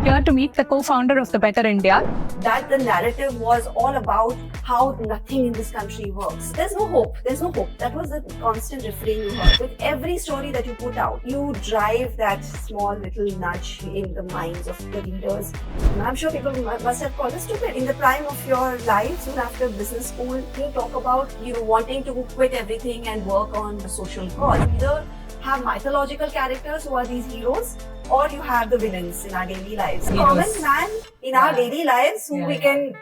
here to meet the co-founder of the Better India. That the narrative was all about how nothing in this country works. There's no hope. There's no hope. That was the constant refrain you heard. With every story that you put out, you drive that small little nudge in the minds of the readers. And I'm sure people must have called us stupid. In the prime of your life, soon after business school, you talk about wanting to quit everything and work on a social cause. Either have mythological characters who are these heroes, or you have the villains in our daily lives. Common man in our daily lives who we can,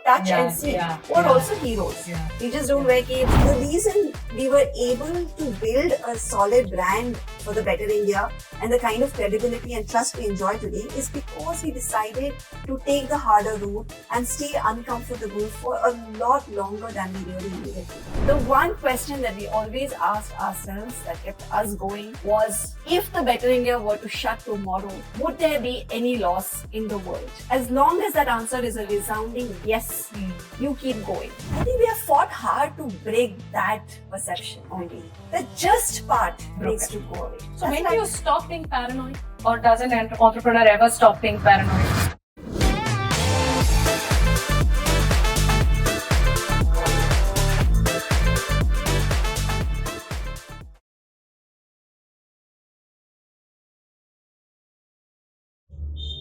touch and see, or also heroes. We just don't wear capes. The reason we were able to build a solid brand for the Better India and the kind of credibility and trust we enjoy today is because we decided to take the harder route and stay uncomfortable for a lot longer than we really needed to. The one question that we always asked ourselves that kept us going was, if the Better India were to shut tomorrow, would there be any loss in the world? As long as that answer is a resounding yes, you keep going. I think we have fought hard to break that perception only. The just part needs to go away. So when do you stop being paranoid? Or does an entrepreneur ever stop being paranoid?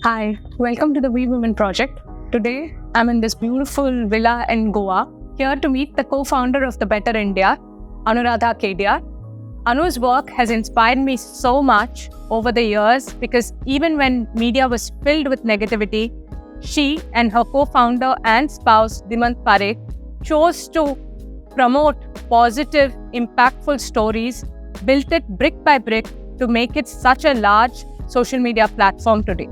Hi, welcome to the We Women Project. Today, I'm in this beautiful villa in Goa, here to meet the co-founder of the Better India, Anuradha Kedia. Anu's work has inspired me so much over the years because even when media was filled with negativity, she and her co-founder and spouse, Dimant Parekh, chose to promote positive, impactful stories, built it brick by brick to make it such a large social media platform today.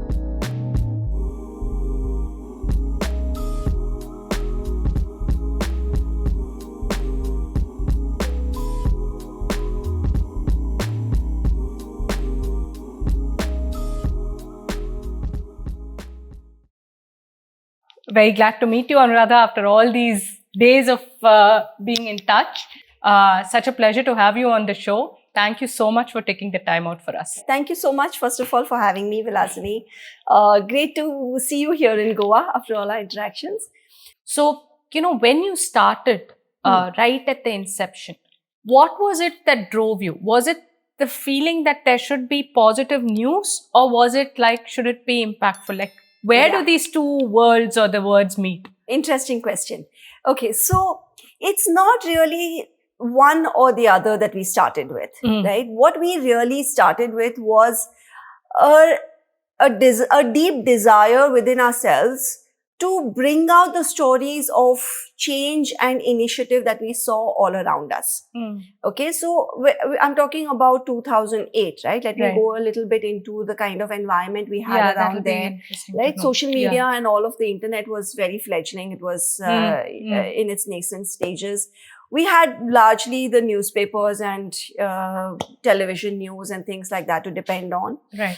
Very glad to meet you, Anuradha, after all these days of being in touch. Such a pleasure to have you on the show. Thank you so much for taking the time out for us. Thank you so much, first of all, for having me, Vilasini. Great to see you here in Goa after all our interactions. So, when you started right at the inception, what was it that drove you? Was it the feeling that there should be positive news, or was it like, should it be impactful? Like, where do these two worlds or the words meet? Interesting question. Okay, so it's not really one or the other that we started with, right? What we really started with was a deep desire within ourselves to bring out the stories of change and initiative that we saw all around us. Okay, so I'm talking about 2008, right? Let me go a little bit into the kind of environment we had around there, right? Social media and all of the internet was very fledgling. It was in its nascent stages. We had largely the newspapers and television news and things like that to depend on. Right.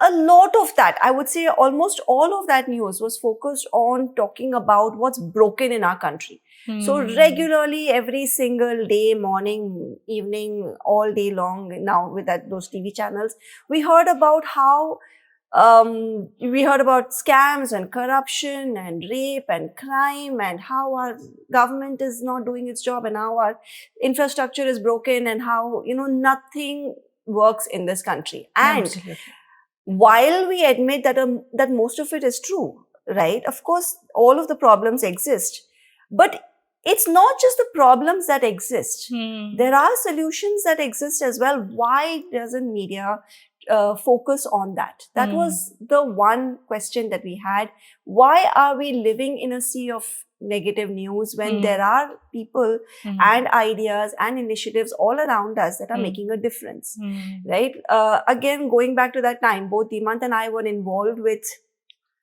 A lot of that, I would say almost all of that news was focused on talking about what's broken in our country. So regularly, every single day, morning, evening, all day long, now with those TV channels, we heard about how we heard about scams and corruption and rape and crime and how our government is not doing its job and how our infrastructure is broken and how, nothing works in this country. And while we admit that most of it is true, right? Of course, all of the problems exist, but it's not just the problems that exist. There are solutions that exist as well. Why doesn't media focus on that? That was the one question that we had. Why are we living in a sea of negative news when there are people and ideas and initiatives all around us that are making a difference, right? Again, going back to that time, both Dimant and I were involved with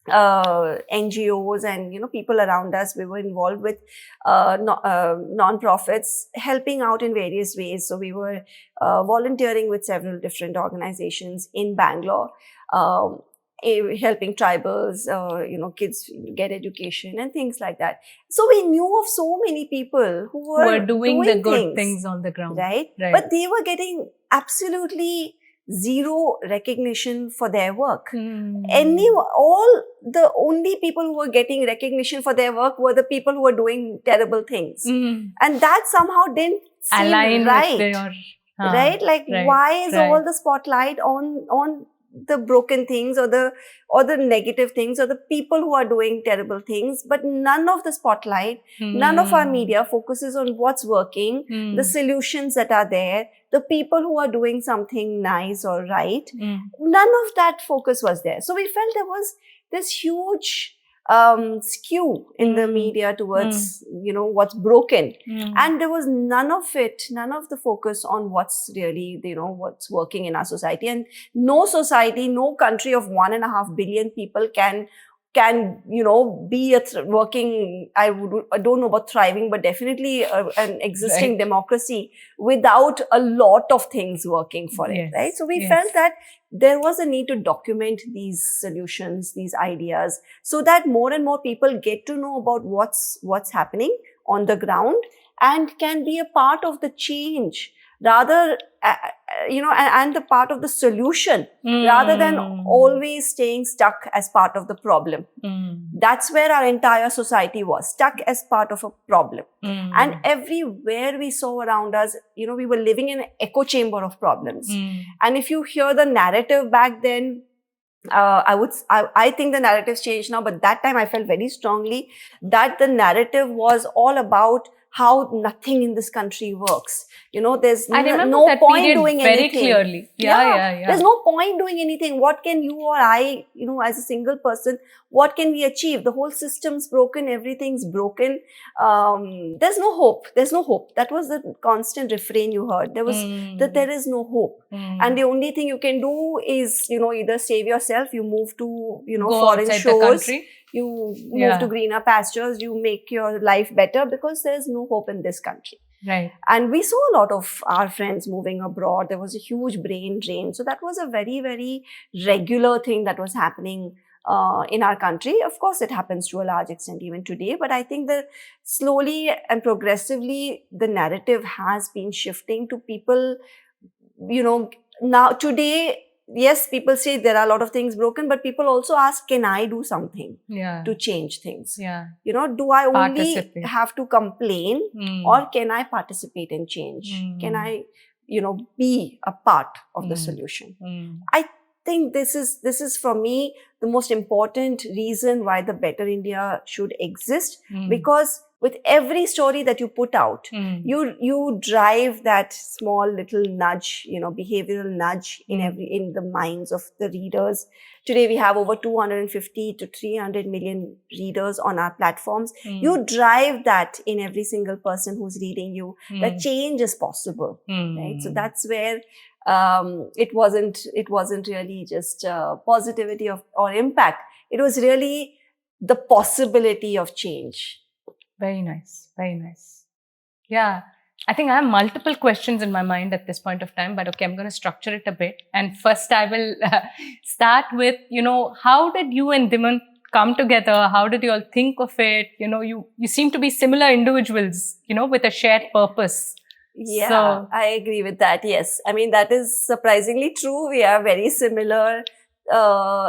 NGOs and people around us. We were involved with non-profits, helping out in various ways. So we were volunteering with several different organizations in Bangalore, helping tribals, kids get education and things like that. So we knew of so many people who were doing the good things on the ground, right? But they were getting absolutely zero recognition for their work. Mm. The only people who were getting recognition for their work were the people who were doing terrible things. Mm. And that somehow didn't seem Align right. with their... Right? Like, right, why is right. all the spotlight on the broken things or the negative things or the people who are doing terrible things, but none of the spotlight, none of our media focuses on what's working, the solutions that are there, the people who are doing something nice or right. None of that focus was there. So we felt there was this huge skew in the media towards, what's broken. And there was none of the focus on what's really, what's working in our society. And no society, no country of 1.5 billion people can be working, I don't know about thriving, but definitely an existing democracy without a lot of things working for it, right? So we felt that there was a need to document these solutions, these ideas, so that more and more people get to know about what's happening on the ground and can be a part of the change, rather, and the part of the solution, rather than always staying stuck as part of the problem. That's where our entire society was, stuck as part of a problem. And everywhere we saw around us, we were living in an echo chamber of problems. And if you hear the narrative back then, I think the narrative's changed now, but that time I felt very strongly that the narrative was all about how nothing in this country works. There's no point doing very anything. Clearly. Yeah. There's no point doing anything. What can you or I, as a single person, what can we achieve? The whole system's broken. Everything's broken. There's no hope. There's no hope. That was the constant refrain you heard. There was that there is no hope. And the only thing you can do is, either save yourself, you move to, foreign shores. You move to greener pastures, you make your life better, because there's no hope in this country. Right. And we saw a lot of our friends moving abroad. There was a huge brain drain. So that was a very, very regular thing that was happening in our country. Of course, it happens to a large extent even today. But I think that slowly and progressively, the narrative has been shifting to people, now today. Yes, people say there are a lot of things broken, but people also ask, can I do something to change things? Do I only have to complain or can I participate in change? Can I, be a part of the solution? I think this is for me the most important reason why the Better India should exist, because with every story that you put out, you drive that small little nudge, behavioral nudge in the minds of the readers. Today we have over 250 to 300 million readers on our platforms. You drive that in every single person who's reading you. That change is possible, right? So that's where it wasn't really just positivity or impact. It was really the possibility of change. Very nice. Very nice. Yeah. I think I have multiple questions in my mind at this point of time, but okay, I'm going to structure it a bit. And first I will start with, how did you and Dhiman come together? How did you all think of it? You seem to be similar individuals, with a shared purpose. Yeah, so, I agree with that. Yes. I mean, that is surprisingly true. We are very similar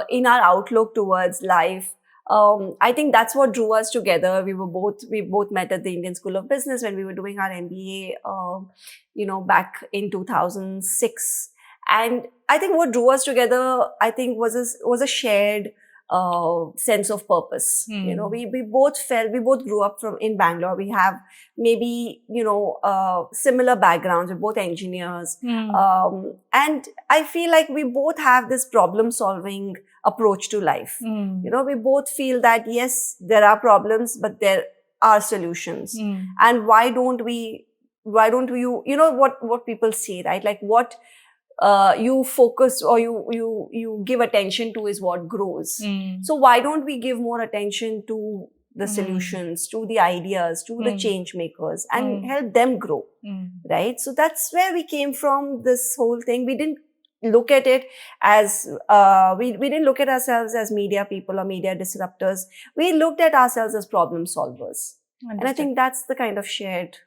in our outlook towards life. I think that's what drew us together. We both met at the Indian School of Business when we were doing our MBA, back in 2006. And I think what drew us together, was a shared sense of purpose. We both grew up in Bangalore. We have maybe, similar backgrounds. We're both engineers. And I feel like we both have this problem solving approach to life. We both feel that, yes, there are problems, but there are solutions. And why don't you, what people say, right? Like what you focus or you give attention to is what grows. So why don't we give more attention to the solutions, to the ideas, to the change makers, and help them grow, right? So that's where we came from, this whole thing. We didn't look at it as, we didn't look at ourselves as media people or media disruptors. We looked at ourselves as problem solvers. Understood. And I think that's the kind of shared...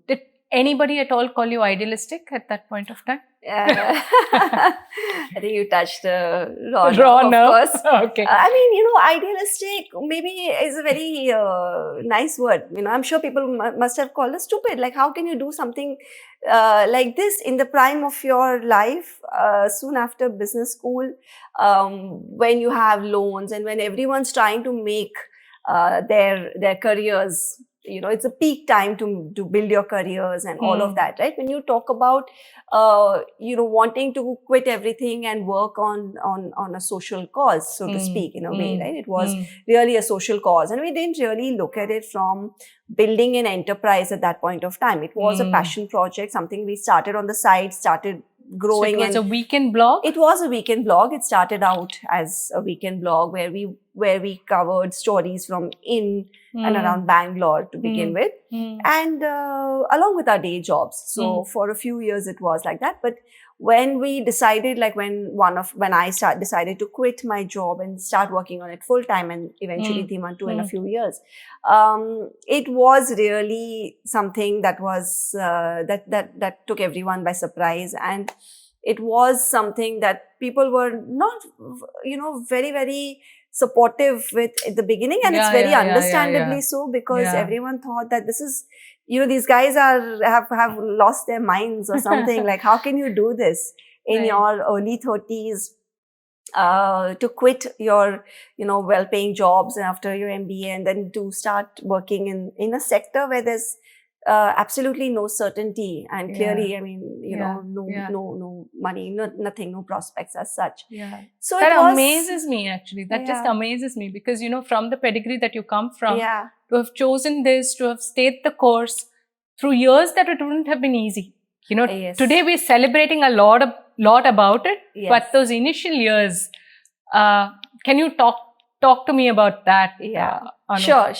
Did anybody at all call you idealistic at that point of time? I think you touched the raw Raw nerve, nerve. of course. Okay. I mean, idealistic maybe is a very nice word. I'm sure people must have called us stupid. Like, how can you do something like this in the prime of your life, soon after business school, when you have loans and when everyone's trying to make their careers. It's a peak time to build your careers and all of that, right? When you talk about, wanting to quit everything and work on a social cause, so to speak, in a way, right? It was really a social cause. And we didn't really look at it from building an enterprise at that point of time. It was a passion project, something we started on the side, started growing. So it was a weekend blog? It was a weekend blog. It started out as a weekend blog where we covered stories from in and around Bangalore to begin with, and along with our day jobs. So for a few years it was like that. But when we decided, like when I decided to quit my job and start working on it full time, and eventually Dhiman too in a few years, it was really something that was that took everyone by surprise, and it was something that people were not, very, very supportive with at the beginning, and it's very understandably so, because everyone thought that this is, these guys have lost their minds or something. Like, how can you do this in your early 30s, to quit your, well-paying jobs after your MBA and then to start working in a sector where there's absolutely no certainty, and clearly, I mean, no money, nothing, no prospects as such. So that amazes me, actually. That just amazes me, because, from the pedigree that you come from, to have chosen this, to have stayed the course through years that it wouldn't have been easy. Today we're celebrating a lot about it, but those initial years, can you talk to me about that? Sure.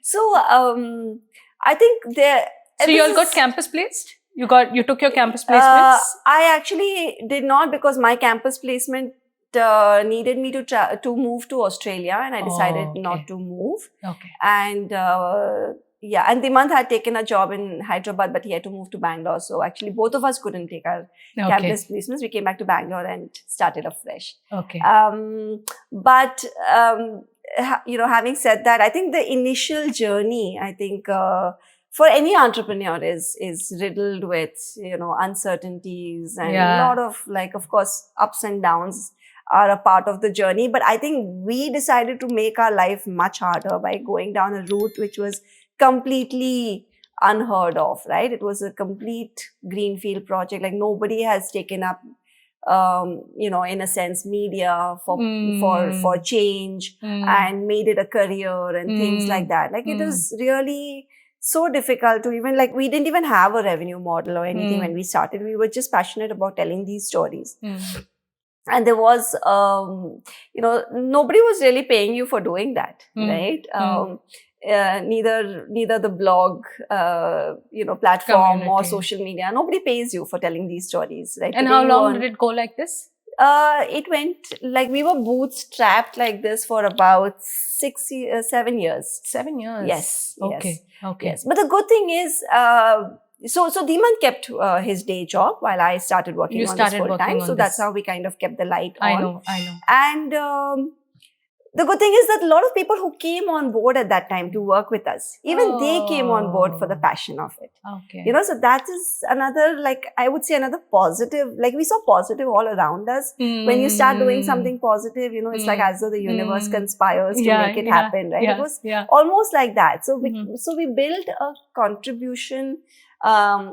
So, I think there. So you all got campus placed? You took your campus placements? I actually did not, because my campus placement needed me to move to Australia, and I decided not to move. Okay. And and Dhimant had taken a job in Hyderabad, but he had to move to Bangalore. So actually, both of us couldn't take our campus placements. We came back to Bangalore and started afresh. Okay. But having said that, I think the initial journey, I think, for any entrepreneur is riddled with, uncertainties, and a lot of, like, of course, ups and downs are a part of the journey. But I think we decided to make our life much harder by going down a route which was completely unheard of, right? It was a complete greenfield project. Like, nobody has taken up, in a sense, media for change and made it a career and things like that. Like, it is really so difficult to even, like, we didn't even have a revenue model or anything when we started. We were just passionate about telling these stories. And there was, nobody was really paying you for doing that, right? Neither the blog, platform Community or social media. Nobody pays you for telling these stories, right? And how long did it go like this? It went, like, we were bootstrapped like this for about 7 years. 7 years? Yes. Okay. Yes. But the good thing is, so Dhiman kept his day job while I started working on this full time. So that's how we kind of kept the light on. I know. And the good thing is that a lot of people who came on board at that time to work with us, even they came on board for the passion of it. Okay. So that is another, like, I would say another positive, like, we saw positive all around us. When you start doing something positive, it's like as though the universe conspires to make it happen, right? It was almost like that. So we built a contribution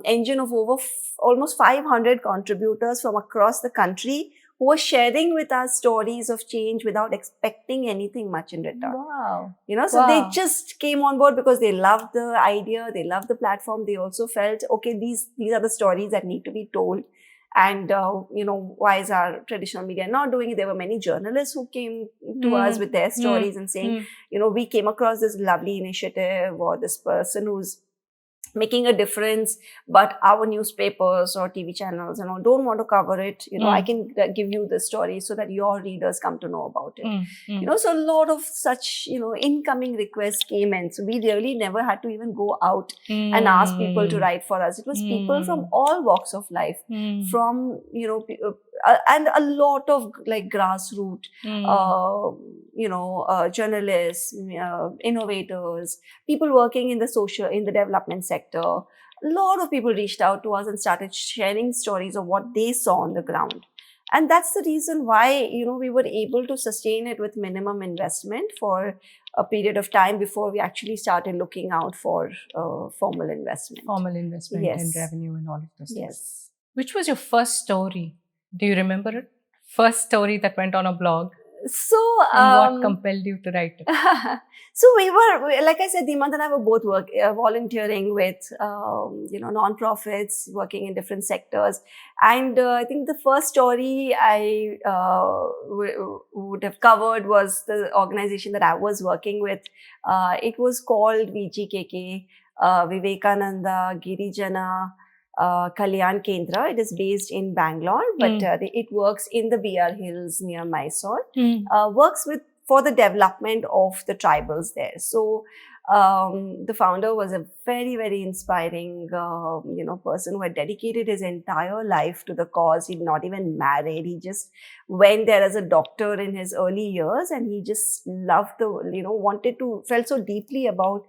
engine of over almost 500 contributors from across the country, who were sharing with us stories of change without expecting anything much in return. Wow. So they just came on board because they loved the idea, they loved the platform. They also felt, okay, these are the stories that need to be told. And, why is our traditional media not doing it? There were many journalists who came to us with their stories and saying, we came across this lovely initiative, or this person who's making a difference, but our newspapers or TV channels and all don't want to cover it. I can give you the story so that your readers come to know about it. So a lot of such, incoming requests came in. So we really never had to even go out and ask people to write for us. It was people from all walks of life, from, and a lot of like grassroots, journalists, innovators, people working in the development sector. A lot of people reached out to us and started sharing stories of what they saw on the ground. And that's the reason why, we were able to sustain it with minimum investment for a period of time before we actually started looking out for formal investment. Yes. And revenue and all of those things. Yes. Which was your first story? Do you remember it? First story that went on a blog? So, and what compelled you to write it? So we were, like I said, Dimant and I were both volunteering with, non-profits, working in different sectors. And I think the first story I would have covered was the organization that I was working with. It was called VGKK, Vivekananda Girijana Kalyan Kendra. It is based in Bangalore, but it works in the BR Hills near Mysore. Works for the development of the tribals there. So the founder was a very, very inspiring, person who had dedicated his entire life to the cause. He'd not even married. He just went there as a doctor in his early years, and he just loved felt so deeply about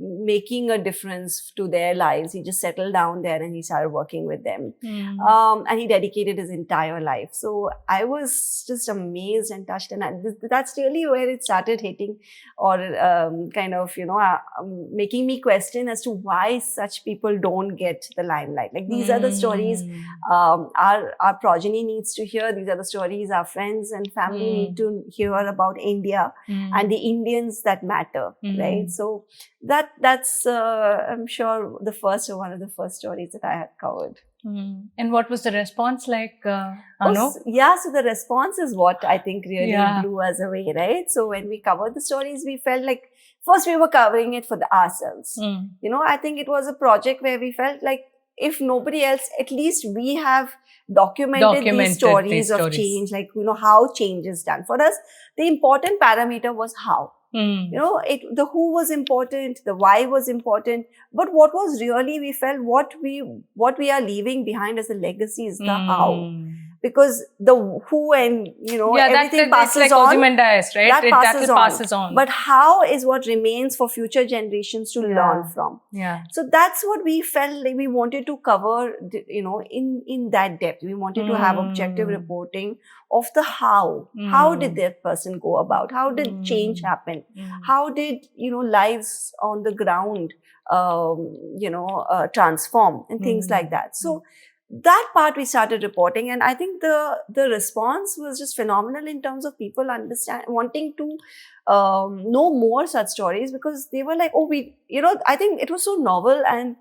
making a difference to their lives. He just settled down there and he started working with them. And he dedicated his entire life. So I was just amazed and touched. And that's really where it started hitting, or making me question as to why such people don't get the limelight. Like, these are the stories our progeny needs to hear. These are the stories our friends and family need to hear about India and the Indians that matter, right? So that's I'm sure one of the first stories that I had covered. And what was the response like, Anu? So the response is what I think really blew us away, right? So when we covered the stories, we felt like first we were covering it for ourselves. I think it was a project where we felt like, if nobody else, at least we have documented these stories of change, like, how change is done. For us, the important parameter was how. The who was important, the why was important, but what was really, we felt, what we are leaving behind as a legacy is the how. Because the who and, everything passes like on. Ozymandias, right? That passes on. But how is what remains for future generations to learn from. So that's what we felt like we wanted to cover, in that depth. We wanted to have objective reporting of the how. How did that person go about? How did change happen? How did, lives on the ground, transform and things like that. So that part we started reporting, and I think the response was just phenomenal in terms of people wanting to know more such stories, because they were like, I think it was so novel and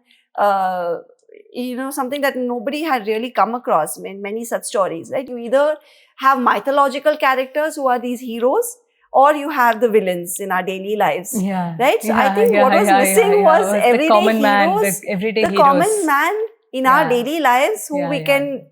something that nobody had really come across in many such stories, right? You either have mythological characters who are these heroes, or you have the villains in our daily lives, right? So I think what was missing was everyday heroes, the common man in our daily lives who we can,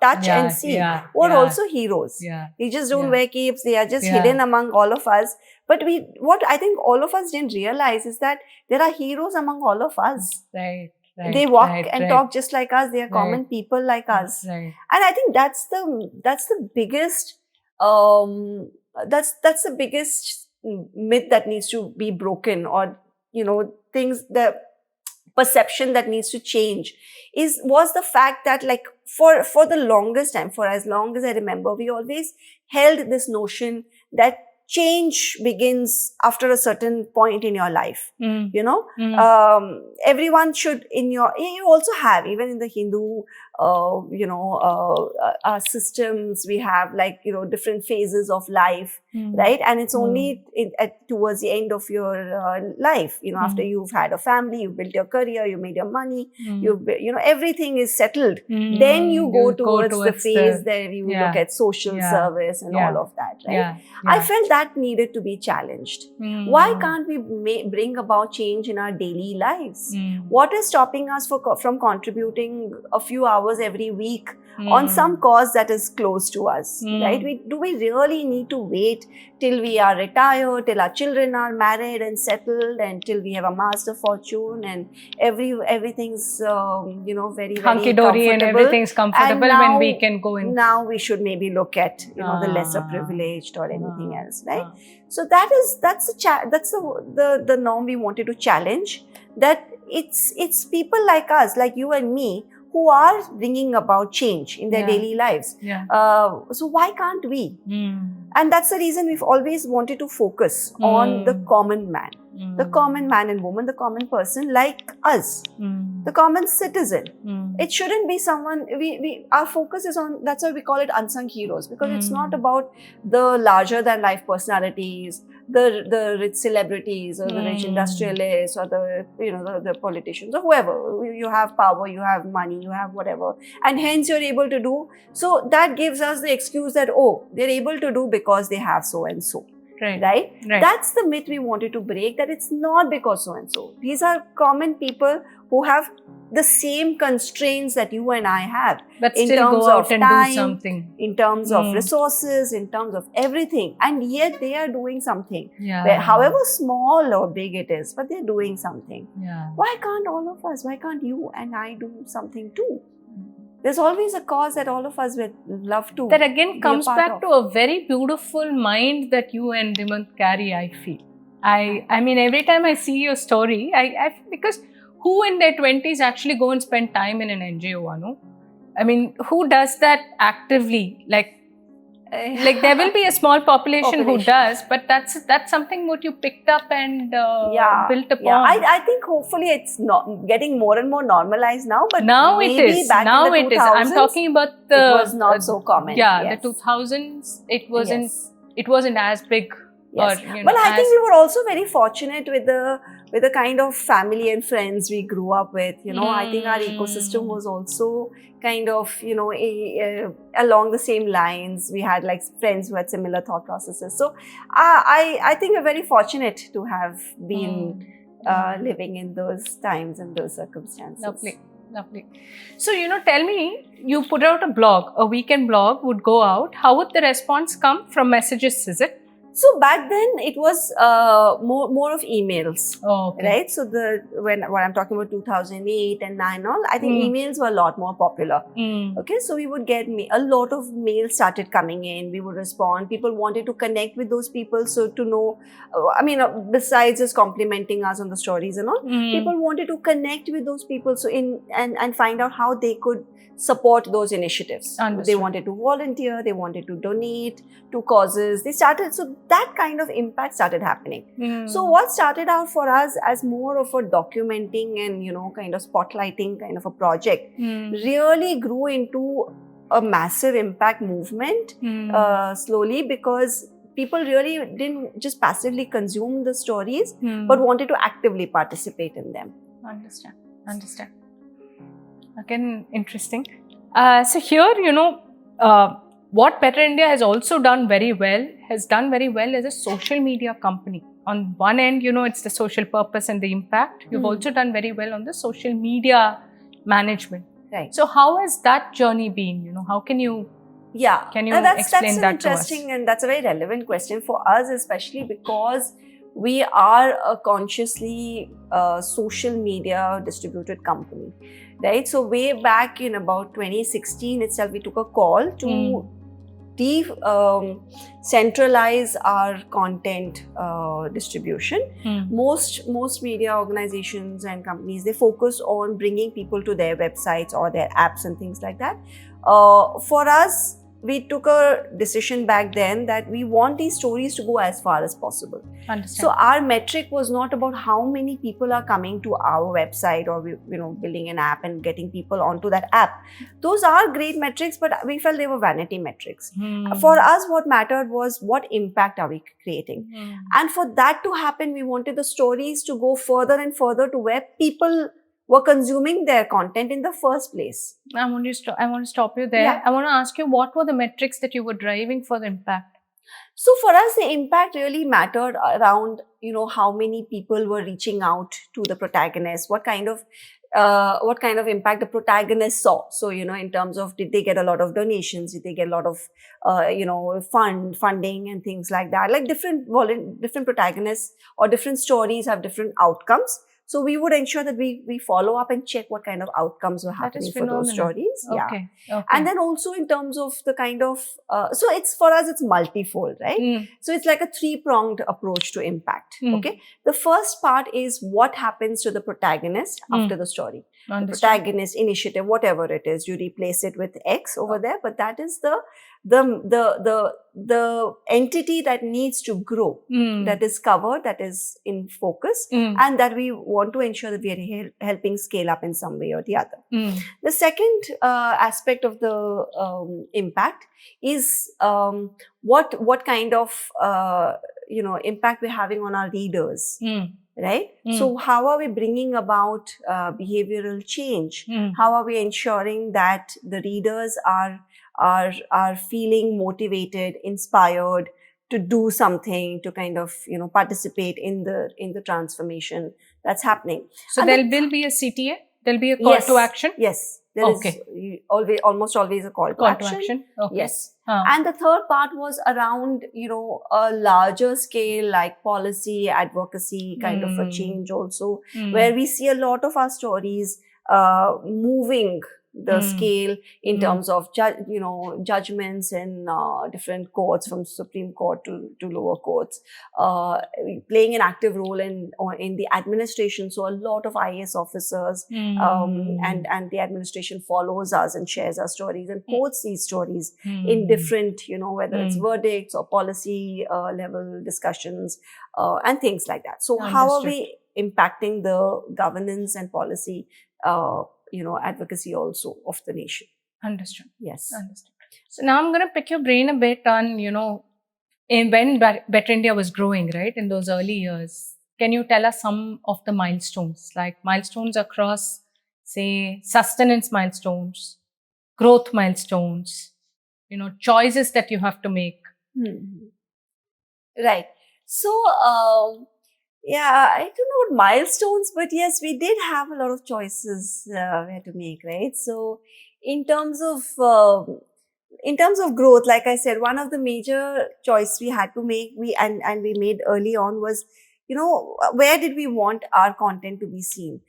touch and see, who are also heroes. They just don't wear capes. They are just hidden among all of us. But what I think all of us didn't realize is that there are heroes among all of us. Right. They walk and talk just like us. They are common people like us. And I think that's the biggest, that's the biggest myth that needs to be broken, or, the perception that needs to change was the fact that, like, for the longest time, for as long as I remember, we always held this notion that change begins after a certain point in your life. Everyone should, you also have, even in the Hindu our systems. We have like, different phases of life, right? And it's only towards the end of your life, after you've had a family, you've built your career, you made your money, everything is settled. Then you go towards the phase where you look at social service and all of that, right? I felt that needed to be challenged. Why can't we bring about change in our daily lives? What is stopping us from contributing a few hours every week on some cause that is close to us, right? Do we really need to wait till we are retired, till our children are married and settled, and till we have amassed a fortune and everything's very hunky-dory and everything's comfortable when we can go in? Now we should maybe look at the lesser privileged or anything else, right? So that's the norm we wanted to challenge. That it's people like us, like you and me, who are bringing about change in their daily lives. So why can't we? And that's the reason we've always wanted to focus on the common man, the common man and woman, the common person like us, the common citizen. It shouldn't be someone, our focus is on, that's why we call it unsung heroes, because it's not about the larger than life personalities, the rich celebrities or the rich industrialists or the politicians or whoever. You have power, you have money, you have whatever, and hence you're able to do. So that gives us the excuse that, oh, they're able to do because they have so and so. Right? That's the myth we wanted to break, that it's not because so and so. These are common people who have the same constraints that you and I have, but in still terms go out of and time, do something, in terms of resources, in terms of everything, and yet they are doing something. Where, however small or big it is, but they're doing something. Why can't all of us? Why can't you and I do something too? There's always a cause that all of us would love to. That again comes back to a very beautiful mind that you and Dimant carry, I feel. I mean, every time I see your story, because who in their 20s actually go and spend time in an NGO, Anu? I mean, who does that actively? Like there will be a small population who does, but that's something what you picked up and built upon. I think hopefully it's not getting more and more normalized now, but now maybe it is. Back now in the it 2000s, is. I'm talking about the. It was not so common. The 2000s. It wasn't as big. Yes. Well, I think we were also very fortunate with the kind of family and friends we grew up with. I think our ecosystem was also kind of, along the same lines. We had like friends who had similar thought processes. So I think we're very fortunate to have been living in those times and those circumstances. Lovely. So, tell me, you put out a blog, a weekend blog would go out. How would the response come from messages, is it? So back then it was more of emails, right? So when I'm talking about 2008 and 9 all, I think emails were a lot more popular. Okay, so we would get a lot of mails started coming in. We would respond. People wanted to connect with those people, so to know. Besides just complimenting us on the stories and all, people wanted to connect with those people. So and find out how they could support those initiatives. Understood. They wanted to volunteer, they wanted to donate to causes. So that kind of impact started happening. So what started out for us as more of a documenting and, kind of spotlighting kind of a project really grew into a massive impact movement slowly, because people really didn't just passively consume the stories, but wanted to actively participate in them. Understand. Again, interesting. So here, what Better India has also done very well as a social media company. On one end, it's the social purpose and the impact. You've also done very well on the social media management. Right. So how has that journey been? How can you explain that to us? That's an interesting and that's a very relevant question for us, especially because we are a consciously social media distributed company, right? So way back in about 2016 itself, we took a call to centralize our content distribution. Most media organizations and companies, they focus on bringing people to their websites or their apps and things like that. For us, we took a decision back then that we want these stories to go as far as possible. Understand. So our metric was not about how many people are coming to our website or building an app and getting people onto that app. Those are great metrics, but we felt they were vanity metrics. For us, what mattered was what impact are we creating. And for that to happen, we wanted the stories to go further and further to where people were consuming their content in the first place. I want to stop you there. Yeah. I want to ask you, what were the metrics that you were driving for the impact? So for us, the impact really mattered around, how many people were reaching out to the protagonist, what kind of impact the protagonist saw. So, in terms of, did they get a lot of donations? Did they get a lot of, funding and things like that? Like different protagonists or different stories have different outcomes. So we would ensure that we follow up and check what kind of outcomes were happening for those stories. Okay. And then also in terms of the kind of, so it's for us, it's multifold, right? So it's like a 3-pronged approach to impact. Okay. The first part is what happens to the protagonist after the story. The protagonist, initiative, whatever it is, you replace it with X over there, but that is the entity that needs to grow, that is covered, that is in focus, and that we want to ensure that we are helping scale up in some way or the other. The second aspect of the impact is what kind of impact we're having on our readers. Right? So how are we bringing about behavioral change? How are we ensuring that the readers are feeling motivated, inspired to do something, to kind of, participate in the transformation that's happening? So there will be a CTA? There'll be a call to action? Yes. There is almost always a call to action. Okay. Yes. And the third part was around, a larger scale, like policy, advocacy, kind of a change also, where we see a lot of our stories moving the scale in terms of judgments in different courts, from Supreme Court to lower courts, playing an active role in the administration. So a lot of IAS officers and the administration follows us and shares our stories and quotes these stories in different, whether it's verdicts or policy level discussions and things like that. So how are we impacting the governance and policy advocacy also of the nation? Understood. Yes. Understood. So now I'm going to pick your brain a bit on, when Better India was growing, right, in those early years. Can you tell us some of the milestones, like milestones across, say, sustenance milestones, growth milestones, choices that you have to make? Right. So, I don't know what milestones, but yes, we did have a lot of choices we had to make, right? So in terms of growth, like I said, one of the major choices we had to make, we made early on was, where did we want our content to be seen?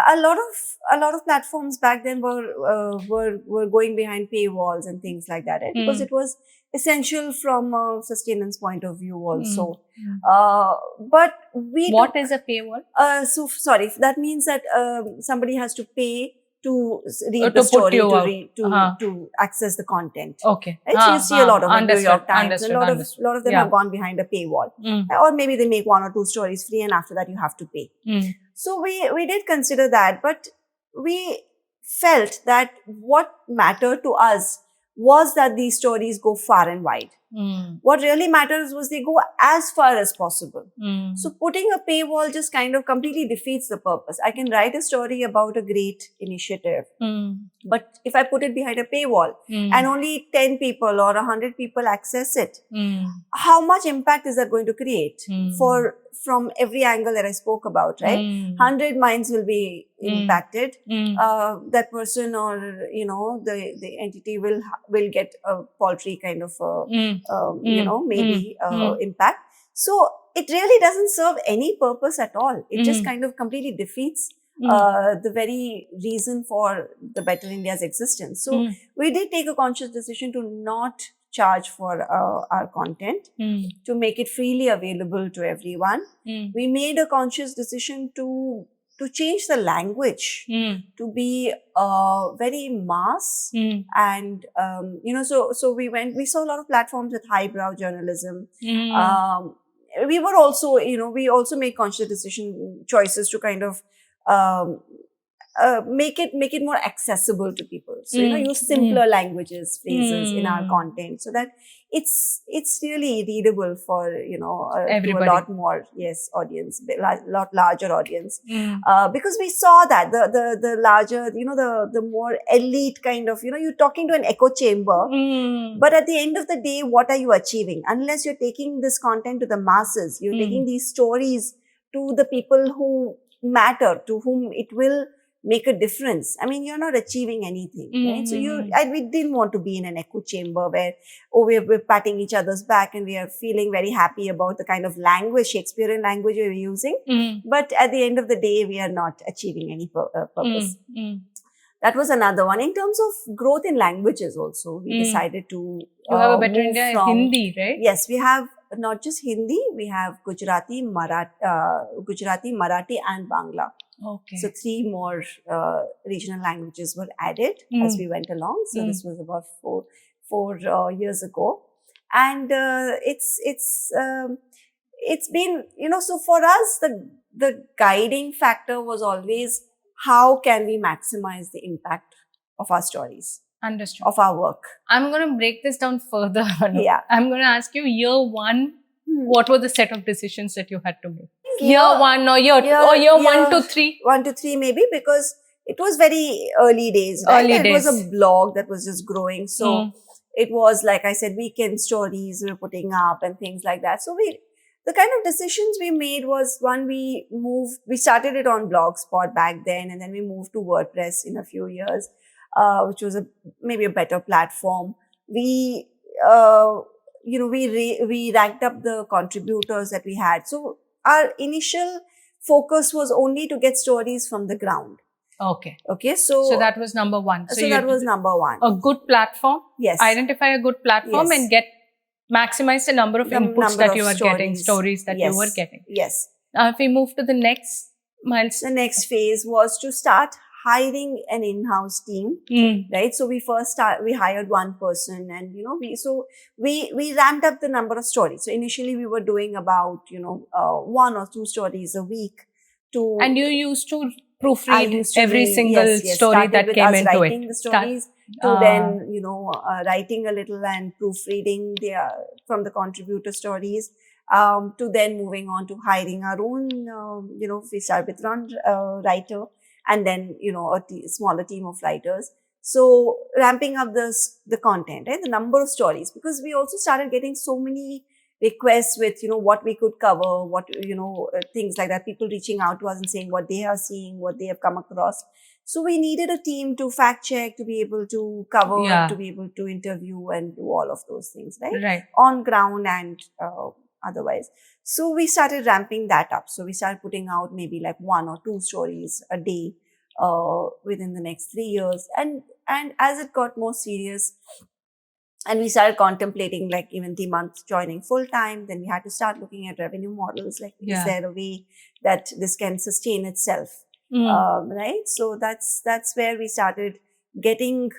A lot of platforms back then were going behind paywalls and things like that, right? Because it was essential from a sustenance point of view also. But what is a paywall? So sorry, that means that somebody has to pay to read the story, to access the content. Okay. Right? So you see a lot of New York Times. A lot of them have gone behind a paywall. Or maybe they make 1 or 2 stories free and after that you have to pay. So we did consider that, but we felt that what mattered to us was that these stories go far and wide. What really matters was they go as far as possible. So putting a paywall just kind of completely defeats the purpose. I can write a story about a great initiative, but if I put it behind a paywall and only 10 people or 100 people access it, how much impact is that going to create from every angle that I spoke about, right? 100 minds will be impacted. That person or, the entity will get a paltry kind of impact. So it really doesn't serve any purpose at all. It just kind of completely defeats the very reason for the Better India's existence. So we did take a conscious decision to not charge for our content, to make it freely available to everyone. We made a conscious decision to to change the language to be very mass. And so we saw a lot of platforms with highbrow journalism. We were also, we also made conscious choices to kind of make it more accessible to people. So use simpler languages, phrases in our content, so that it's really readable for to a lot more audience, lot larger audience. Because we saw that the larger, the more elite kind of, you're talking to an echo chamber. But at the end of the day, what are you achieving? Unless you're taking this content to the masses, you're taking these stories to the people who matter, to whom it will make a difference. I mean, you're not achieving anything, right? So we didn't want to be in an echo chamber where, we're patting each other's back and we are feeling very happy about the kind of language, Shakespearean language we were using. But at the end of the day, we are not achieving any purpose. That was another one. In terms of growth in languages also, we decided to You have a Better India Hindi, right? Yes, we have not just Hindi, we have Gujarati, Marathi, and Bangla. Okay. So 3 more regional languages were added as we went along. So this was about four years ago, and it's been, so for us the guiding factor was always, how can we maximize the impact of our stories? Understood. Of our work. I'm going to break this down further. Yeah. I'm going to ask you, year 1, what were the set of decisions that you had to make? Year 1 or year 1 to 3? 1 to 3 maybe, because it was very early days. Right? It was a blog that was just growing. So it was, like I said, weekend stories we were putting up and things like that. So the kind of decisions we made was, one, we started it on Blogspot back then, and then we moved to WordPress in a few years. Which was maybe a better platform. We ranked up the contributors that we had. So our initial focus was only to get stories from the ground. Okay. So that was number 1. So that was number 1. A good platform. Yes. Identify a good platform and maximize the number of inputs that you were getting, stories that you were getting. Yes. If we move to the next milestone. The next phase was to start hiring an in-house team, right? So we hired one person, and we ramped up the number of stories. So initially we were doing about 1 or 2 stories a week. And you used to proofread every single story that came into it. Writing the stories to then writing a little and proofreading from the contributor stories. To then moving on to hiring our own, we started with one writer, and then, a smaller team of writers. So ramping up the content, right? The number of stories, because we also started getting so many requests with, what we could cover, what, things like that, people reaching out to us and saying what they are seeing, what they have come across. So we needed a team to fact check, to be able to cover, to be able to interview and do all of those things, right? Right. On ground and otherwise. So we started ramping that up. So we started putting out maybe like 1 or 2 stories a day within the next 3 years. And as it got more serious, and we started contemplating like even the month joining full time, then we had to start looking at revenue models. Like, is there a way that this can sustain itself? Right? So that's where we started getting,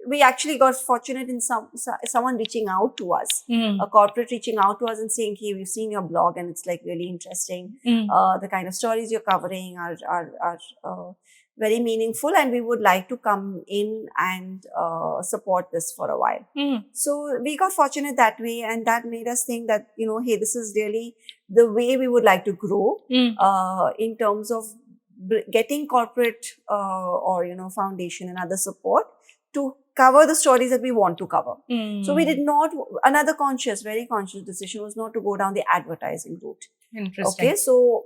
we actually got fortunate in someone reaching out to us, a corporate reaching out to us and saying, hey, we've seen your blog and it's like really interesting. The kind of stories you're covering are very meaningful, and we would like to come in and support this for a while. So we got fortunate that way, and that made us think that, hey, this is really the way we would like to grow in terms of getting corporate or foundation and other support to cover the stories that we want to cover. So we did not, another very conscious decision was not to go down the advertising route. Interesting. Okay, so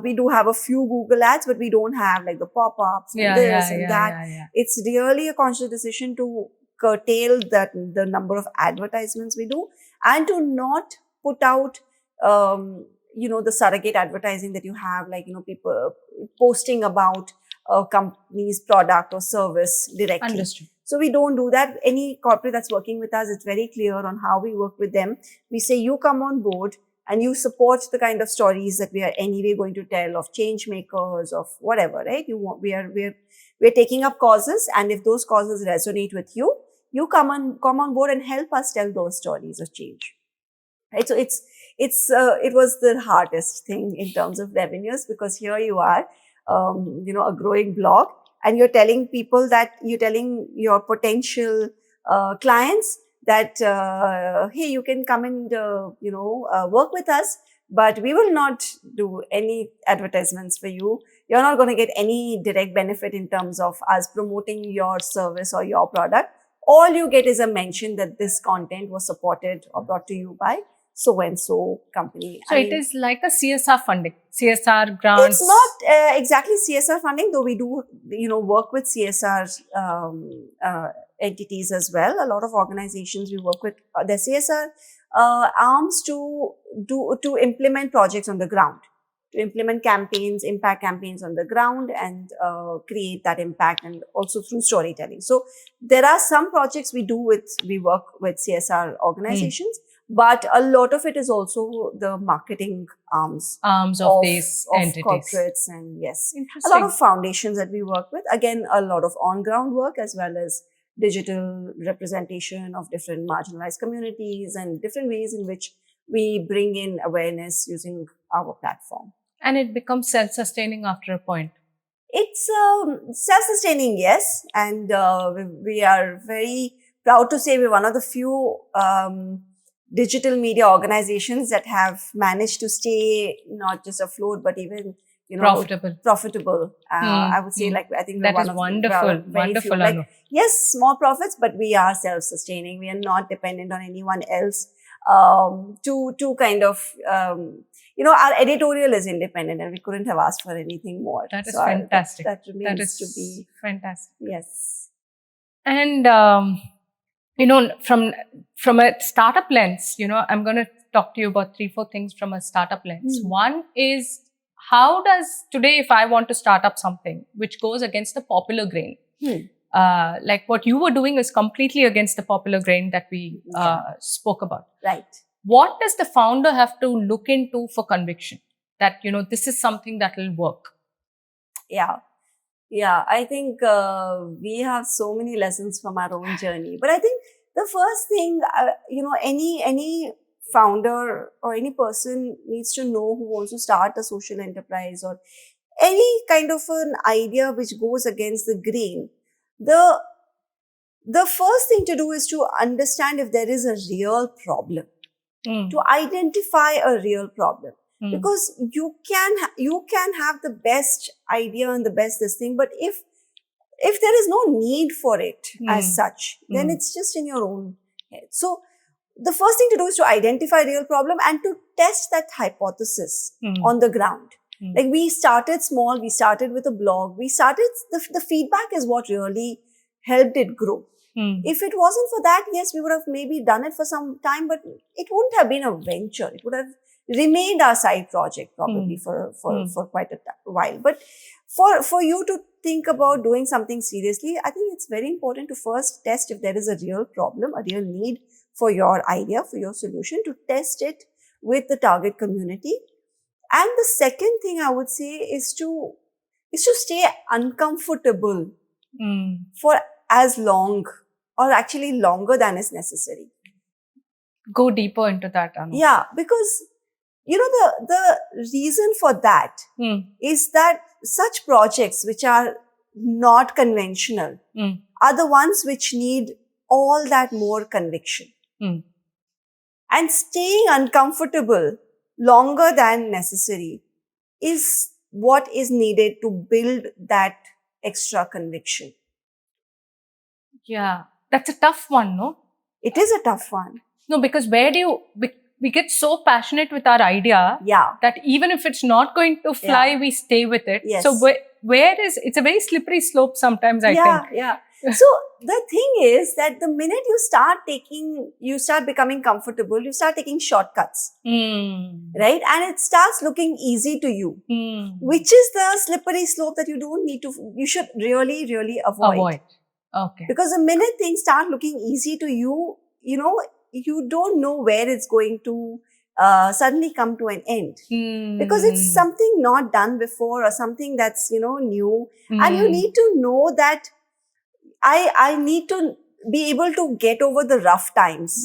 we do have a few Google ads, but we don't have like the pop-ups and this and that. It's really a conscious decision to curtail the number of advertisements we do, and to not put out the surrogate advertising that you have, like, people posting about a company's product or service directly. Understood. So we don't do that. Any corporate that's working with us, it's very clear on how we work with them. We say, you come on board, and you support the kind of stories that we are anyway going to tell of change makers, of whatever, right? We're taking up causes, and if those causes resonate with you, you come on board and help us tell those stories of change, right? So it was the hardest thing in terms of revenues, because here you are, a growing blog, and you're telling your potential clients that, hey, you can come and, work with us, but we will not do any advertisements for you. You're not going to get any direct benefit in terms of us promoting your service or your product. All you get is a mention that this content was supported or brought to you by so-and-so company. So it is like a CSR funding, CSR grants. It's not exactly CSR funding, though we do, work with CSR entities as well. A lot of organizations we work with, the CSR arms to implement projects on the ground, to implement campaigns, impact campaigns on the ground, and create that impact, and also through storytelling. So there are some projects we work with CSR organizations, but a lot of it is also the marketing arms of these entities, corporates, and yes, interesting. A lot of foundations that we work with. Again, a lot of on-ground work, as well as digital representation of different marginalized communities and different ways in which we bring in awareness using our platform. And it becomes self-sustaining after a point. It's self-sustaining, yes, and we are very proud to say we're one of the few digital media organizations that have managed to stay not just afloat, but even profitable. I would say, I think that is wonderful. Wonderful. Yes, small profits, but we are self-sustaining. We are not dependent on anyone else to kind of, our editorial is independent, and we couldn't have asked for anything more. That is fantastic. That remains to be fantastic. Yes. And from a startup lens, I'm going to talk to you about 3-4 things from a startup lens. One is, how does today, if I want to start up something which goes against the popular grain, like what you were doing is completely against the popular grain that we spoke about. Right. What does the founder have to look into for conviction that, this is something that will work? Yeah, I think we have so many lessons from our own journey. But I think the first thing, any founder or any person needs to know who wants to start a social enterprise or any kind of an idea which goes against the grain. The first thing to do is to understand if there is a real problem, to identify a real problem. Because you can have the best idea and the best this thing, but if there is no need for it as such, then it's just in your own head. So the first thing to do is to identify a real problem and to test that hypothesis on the ground. Like, we started small, we started with a blog, the feedback is what really helped it grow. If it wasn't for that, yes, we would have maybe done it for some time, but it wouldn't have been a venture. It would have remained our side project probably for quite a while. But for you to think about doing something seriously, I think it's very important to first test if there is a real problem, a real need for your idea, for your solution, to test it with the target community. And the second thing I would say is to stay uncomfortable for as long, or actually longer than is necessary. Go deeper into that, Anu. Yeah, because the reason for that is that such projects which are not conventional are the ones which need all that more conviction. And staying uncomfortable longer than necessary is what is needed to build that extra conviction. Yeah, that's a tough one, no? It is a tough one. No, because we get so passionate with our idea that even if it's not going to fly, we stay with it. Yes. So it's a very slippery slope sometimes, I think. Yeah. So the thing is that the minute you start becoming comfortable, you start taking shortcuts, right? And it starts looking easy to you, which is the slippery slope that you should really, really avoid. Okay. Because the minute things start looking easy to you, you don't know where it's going to suddenly come to an end. Because it's something not done before or something that's, new. And you need to know that I need to be able to get over the rough times.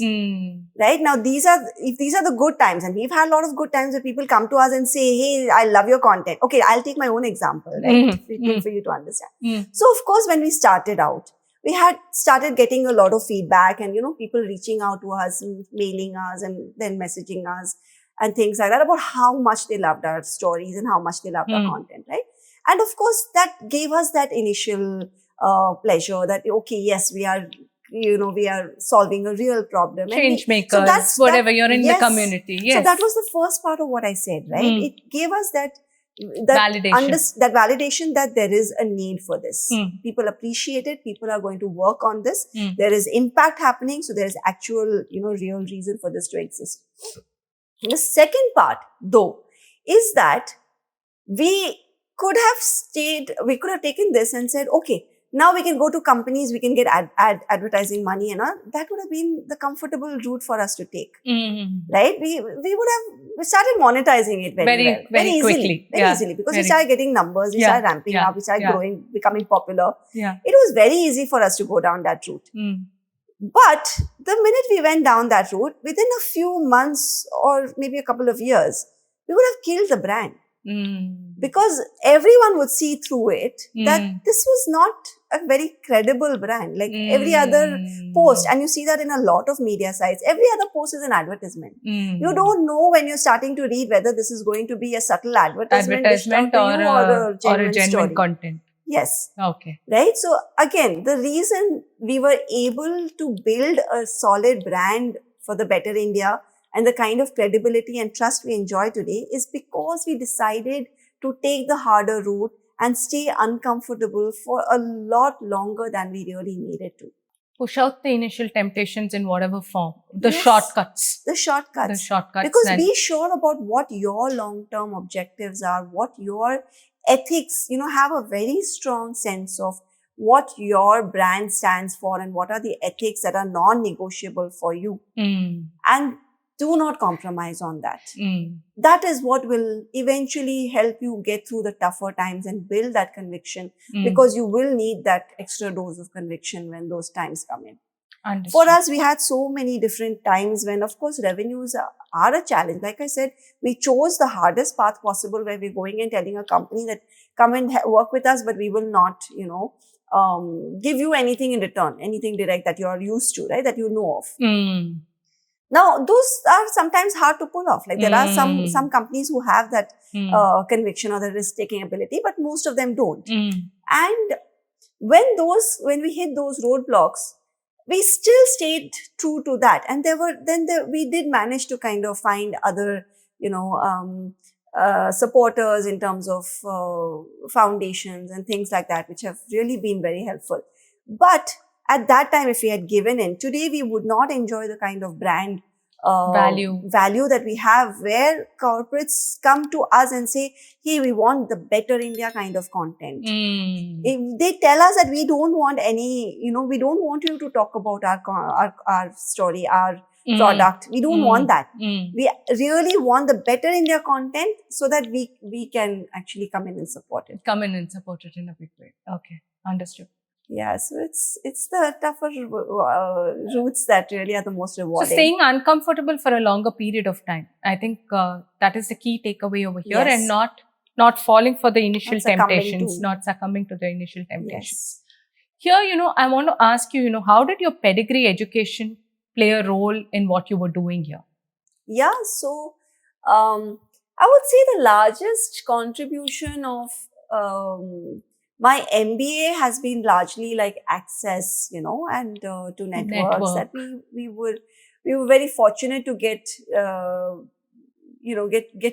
Right? Now, if these are the good times, and we've had a lot of good times where people come to us and say, hey, I love your content. Okay, I'll take my own example, right? For you to understand. So, of course, when we started out, we had started getting a lot of feedback and, people reaching out to us and mailing us and then messaging us and things like that about how much they loved our stories and how much they loved our content, right? And of course, that gave us that initial pleasure that, okay, yes, we are solving a real problem. Change makers, so whatever, you're in the community. Yes. So that was the first part of what I said, right? It gave us that validation that there is a need for this. People appreciate it. People are going to work on this. There is impact happening. So there is actual, real reason for this to exist. The second part, though, is that we could have taken this and said, okay, now we can go to companies, we can get advertising money and all. That would have been the comfortable route for us to take, right? We started monetizing it very easily, because we started getting numbers, we started ramping up, we started growing, becoming popular. It was very easy for us to go down that route. But the minute we went down that route, within a few months or maybe a couple of years, we would have killed the brand. Because everyone would see through it that this was not a very credible brand. Like every other post, and you see that in a lot of media sites, every other post is an advertisement. You don't know when you're starting to read whether this is going to be a subtle advertisement or a genuine content. Yes. Okay. Right? So again, the reason we were able to build a solid brand for the Better India and the kind of credibility and trust we enjoy today is because we decided to take the harder route and stay uncomfortable for a lot longer than we really needed to. Push out the initial temptations in whatever form. The shortcuts. The shortcuts. Because be sure about what your long-term objectives are, what your ethics, have a very strong sense of what your brand stands for and what are the ethics that are non-negotiable for you. And do not compromise on that. That is what will eventually help you get through the tougher times and build that conviction, because you will need that extra dose of conviction when those times come in. Understood. For us, we had so many different times when, of course, revenues are a challenge. Like I said, we chose the hardest path possible, where we're going and telling a company that come and work with us, but we will not, give you anything in return, anything direct that you are used to, right? That you know of. Now, those are sometimes hard to pull off. Like there are some companies who have that conviction or the risk-taking ability, but most of them don't. And when we hit those roadblocks, we still stayed true to that. And we did manage to kind of find other, supporters in terms of foundations and things like that, which have really been very helpful. But at that time, if we had given in, today we would not enjoy the kind of brand value that we have, where corporates come to us and say, hey, we want the Better India kind of content. If they tell us that we don't want we don't want you to talk about our story, our product. We don't want that. We really want the Better India content so that we can actually come in and support it. Come in and support it in a big way. Okay, understood. Yeah, so it's the tougher routes that really are the most rewarding. So staying uncomfortable for a longer period of time, I think that is the key takeaway over here, and not falling for the initial temptations, not succumbing to the initial temptations. Here, I want to ask you, how did your pedigree education play a role in what you were doing here? Yeah, so I would say the largest contribution of my MBA has been largely like access, and to networks that we were very fortunate to get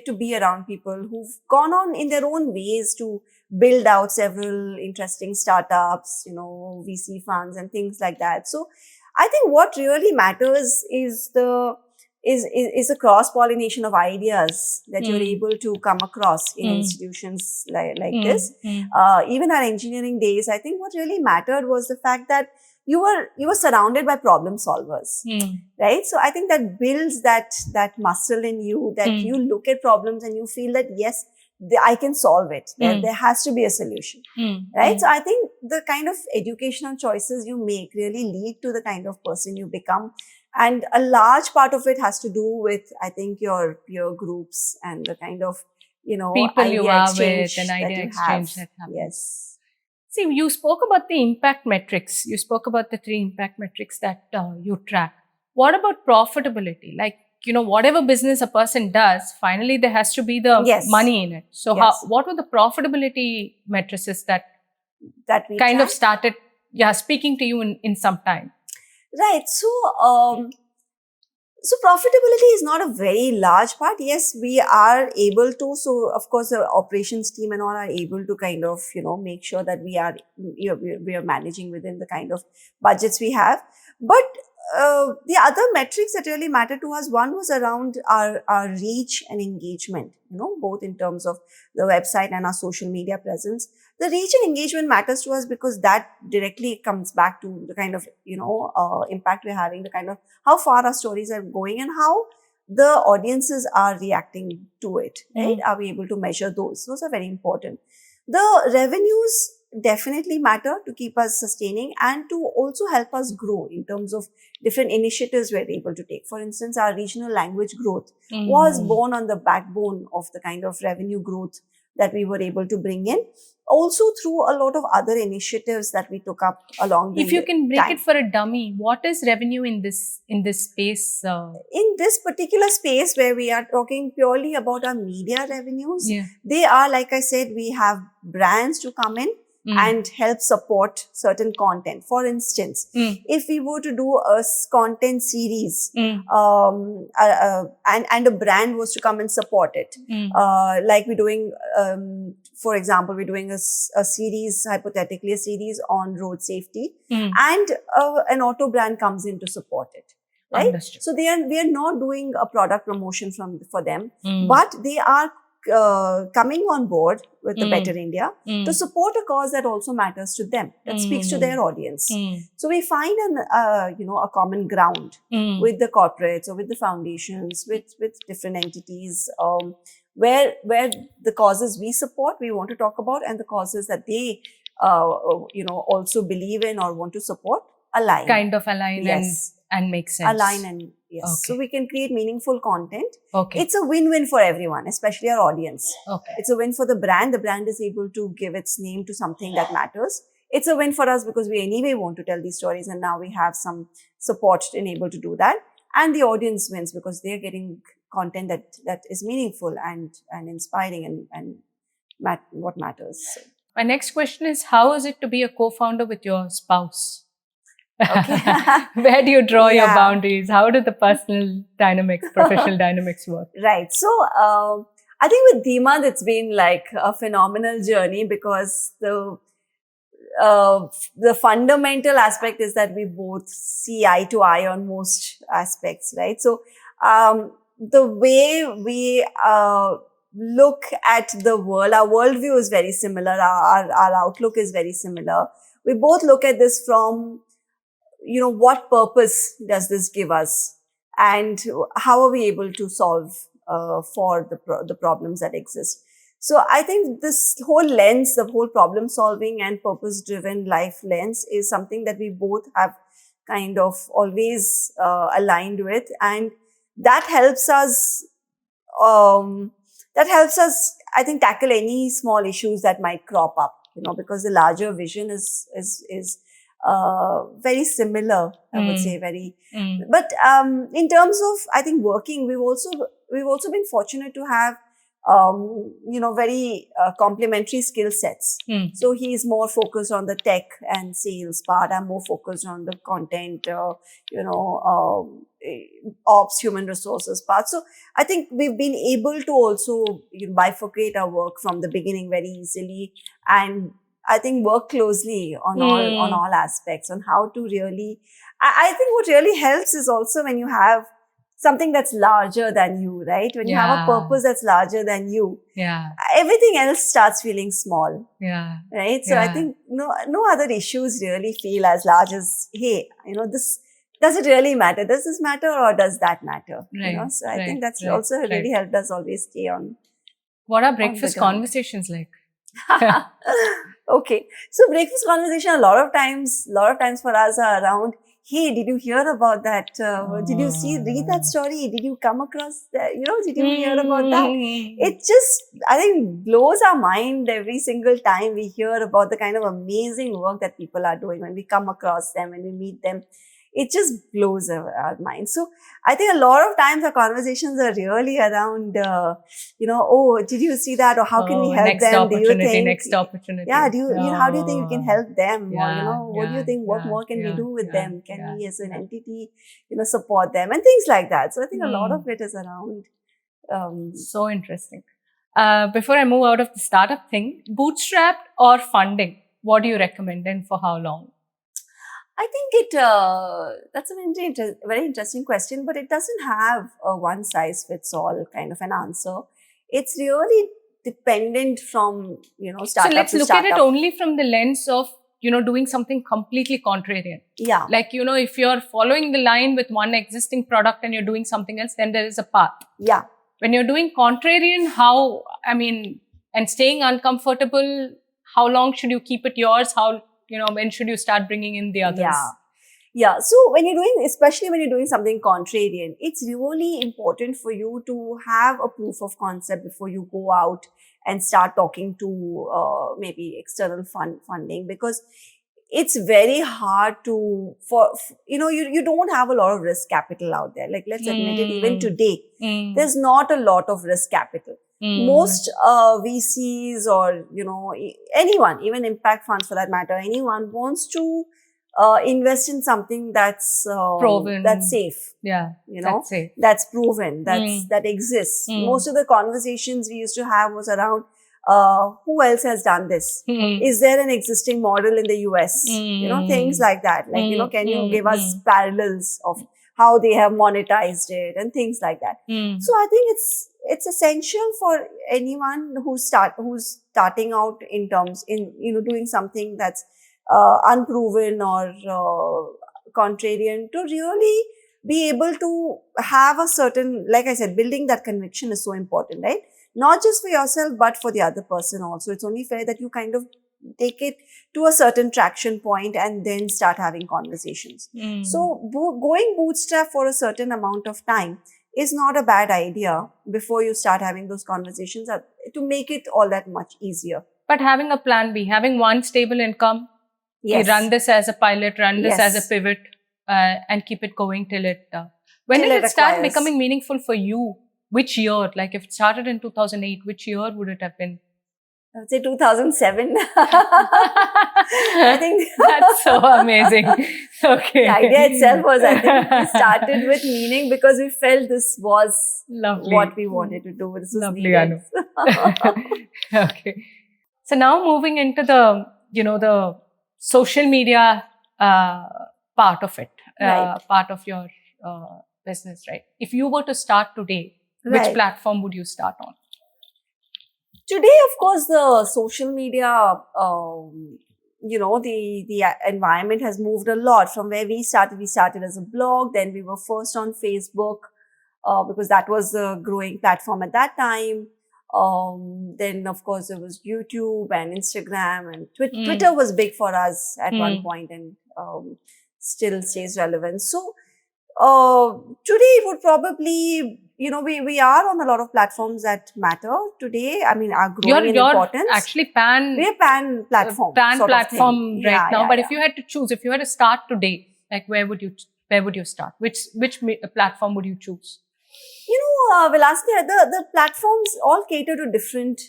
to be around people who've gone on in their own ways to build out several interesting startups, VC funds and things like that. So I think what really matters is the cross-pollination of ideas that you're able to come across in institutions like this. Even our engineering days, I think what really mattered was the fact that, you were surrounded by problem solvers, right? So I think that builds that muscle in you, that you look at problems and you feel that yes, I can solve it. There has to be a solution, right? So I think the kind of educational choices you make really lead to the kind of person you become. And a large part of it has to do with, I think, your peer groups and the kind of, people idea you are exchange with, an idea that you exchange have. that happens. Yes. See, you spoke about the impact metrics. You spoke about the 3 impact metrics that you track. What about profitability? Like, whatever business a person does, finally there has to be the money in it. So what were the profitability matrices that we kind of started speaking to you in some time? Right. So profitability is not a very large part. Yes, we are able to. So of course, the operations team and all are able to kind of, make sure that we are managing within the kind of budgets we have. But the other metrics that really matter to us, one was around our reach and engagement, both in terms of the website and our social media presence. The reach and engagement matters to us because that directly comes back to the kind of, impact we're having, the kind of how far our stories are going and how the audiences are reacting to it, right? Are we able to measure those? Those are very important. The revenues definitely matter to keep us sustaining and to also help us grow in terms of different initiatives we're able to take. For instance, our regional language growth was born on the backbone of the kind of revenue growth that we were able to bring in. Also through a lot of other initiatives that we took up along the If you can break it for a dummy, what is revenue in this space? In this particular space where we are talking purely about our media revenues, they are, like I said, we have brands to come in and help support certain content. For instance, if we were to do a content series and a brand was to come and support it, like we're doing, for example, we're doing a series, hypothetically a series on road safety, and an auto brand comes in to support it. Right? Understood. So we are not doing a product promotion for them, but they are coming on board with the Better India to support a cause that also matters to them, that speaks to their audience. So we find a common ground with the corporates or with the foundations, with different entities, where the causes we support, we want to talk about, and the causes that they also believe in or want to support align. Kind of align. Yes. And make sense. Align and yes. Okay. So we can create meaningful content. Okay. It's a win-win for everyone, especially our audience. Okay. It's a win for the brand. The brand is able to give its name to something that matters. It's a win for us because we anyway want to tell these stories, and now we have some support to enable to do that. And the audience wins because they're getting content that is meaningful and inspiring and what matters. So. My next question is, how is it to be a co-founder with your spouse? Okay. Where do you draw your boundaries? How do the personal dynamics, professional dynamics work? Right. So, I think with Dhimant, it's been like a phenomenal journey because the fundamental aspect is that we both see eye to eye on most aspects, right? So, the way we look at the world, our worldview is very similar. Our outlook is very similar. We both look at this from, what purpose does this give us, and how are we able to solve for the problems that exist? So I think this whole lens, the whole problem solving and purpose driven life lens, is something that we both have kind of always aligned with, and that helps us. I think, tackle any small issues that might crop up. Because the larger vision is very similar, I would say, very. But in terms of, I think, working, we've also been fortunate to have very complementary skill sets. So he's more focused on the tech and sales part. I'm more focused on the content, ops, human resources part. So I think we've been able to also bifurcate our work from the beginning very easily, and I think work closely on all aspects on how to really. I think what really helps is also when you have something that's larger than you, right? When you have a purpose that's larger than you, everything else starts feeling small. Right? So I think no other issues really feel as large as, hey, this, does it really matter? Does this matter or does that matter? So I think that's also really helped us always stay on. What are breakfast conversations like? Okay. So breakfast conversation a lot of times for us are around, hey, did you hear about that? Did you read that story? Did you come across that? Did you hear about that? It just, I think, blows our mind every single time we hear about the kind of amazing work that people are doing. When we come across them, when we meet them, it just blows our mind. So I think a lot of times our conversations are really around, oh, did you see that? Or how can we help them? Do you think? Next opportunity. Yeah. How do you think we can help them? Or, what do you think? What more can we do with them? Can we as an entity, support them and things like that? So I think a lot of it is around. So interesting. Before I move out of the startup thing, bootstrapped or funding? What do you recommend and for how long? I think that's a very interesting question, but it doesn't have a one size fits all kind of an answer. It's really dependent from, startup to startup. So let's look at it only from the lens of, doing something completely contrarian. Yeah. Like, if you're following the line with one existing product and you're doing something else, then there is a path. Yeah. When you're doing contrarian, and staying uncomfortable, how long should you keep it yours? When should you start bringing in the others? Yeah. So especially when you're doing something contrarian, it's really important for you to have a proof of concept before you go out and start talking to maybe external funding, because it's very hard to, you don't have a lot of risk capital out there. Like, let's admit it, even today, there's not a lot of risk capital. Most VCs or, anyone, even impact funds for that matter, anyone wants to invest in something that's proven, that's safe. That's safe. That's proven, that exists. Most of the conversations we used to have was around, who else has done this? Is there an existing model in the US? Things like that. Like, can you give us parallels of how they have monetized it and things like that. So I think it's essential for anyone who's starting out in doing something that's unproven or contrarian, to really be able to have a certain, like I said, building that conviction is so important, right? Not just for yourself, but for the other person also. It's only fair that you kind of take it to a certain traction point and then start having conversations. So going bootstrap for a certain amount of time is not a bad idea before you start having those conversations to make it all that much easier. But having a plan B, having one stable income, run this as a pilot, run this as a pivot, and keep it going till it... when did it start becoming meaningful for you? Which year? Like if it started in 2008, which year would it have been? I would say 2007. I think that's so amazing. Okay. The idea itself was, I think, we started with meaning because we felt this was what we wanted to do. This was lovely, Anu. Okay. So now moving into the social media part of it, part of your business, right? If you were to start today, which platform would you start on? Today, of course, the social media, the environment has moved a lot from where we started. We started as a blog, then we were first on Facebook because that was the growing platform at that time. Then, of course, there was YouTube and Instagram and Twitter was big for us at one point and still stays relevant. So, today it would probably... we are on a lot of platforms that matter today. I mean, are growing in importance. You're actually we're pan platform. Pan platform now. But if you had to choose, if you had to start today, like where would you start? Which platform would you choose? Vilasini, the platforms all cater to different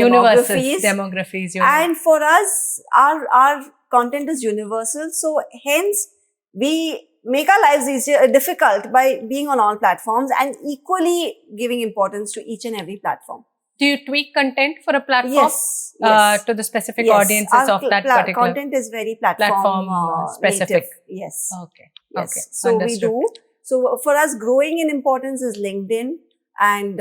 demographies. And for us, our content is universal. So hence, we make our lives difficult by being on all platforms and equally giving importance to each and every platform. Do you tweak content for a platform? Yes. To the specific audiences of that particular... content is very platform specific. native. Yes. Okay. Yes. Okay. So understood. We do. So for us, growing in importance is LinkedIn, and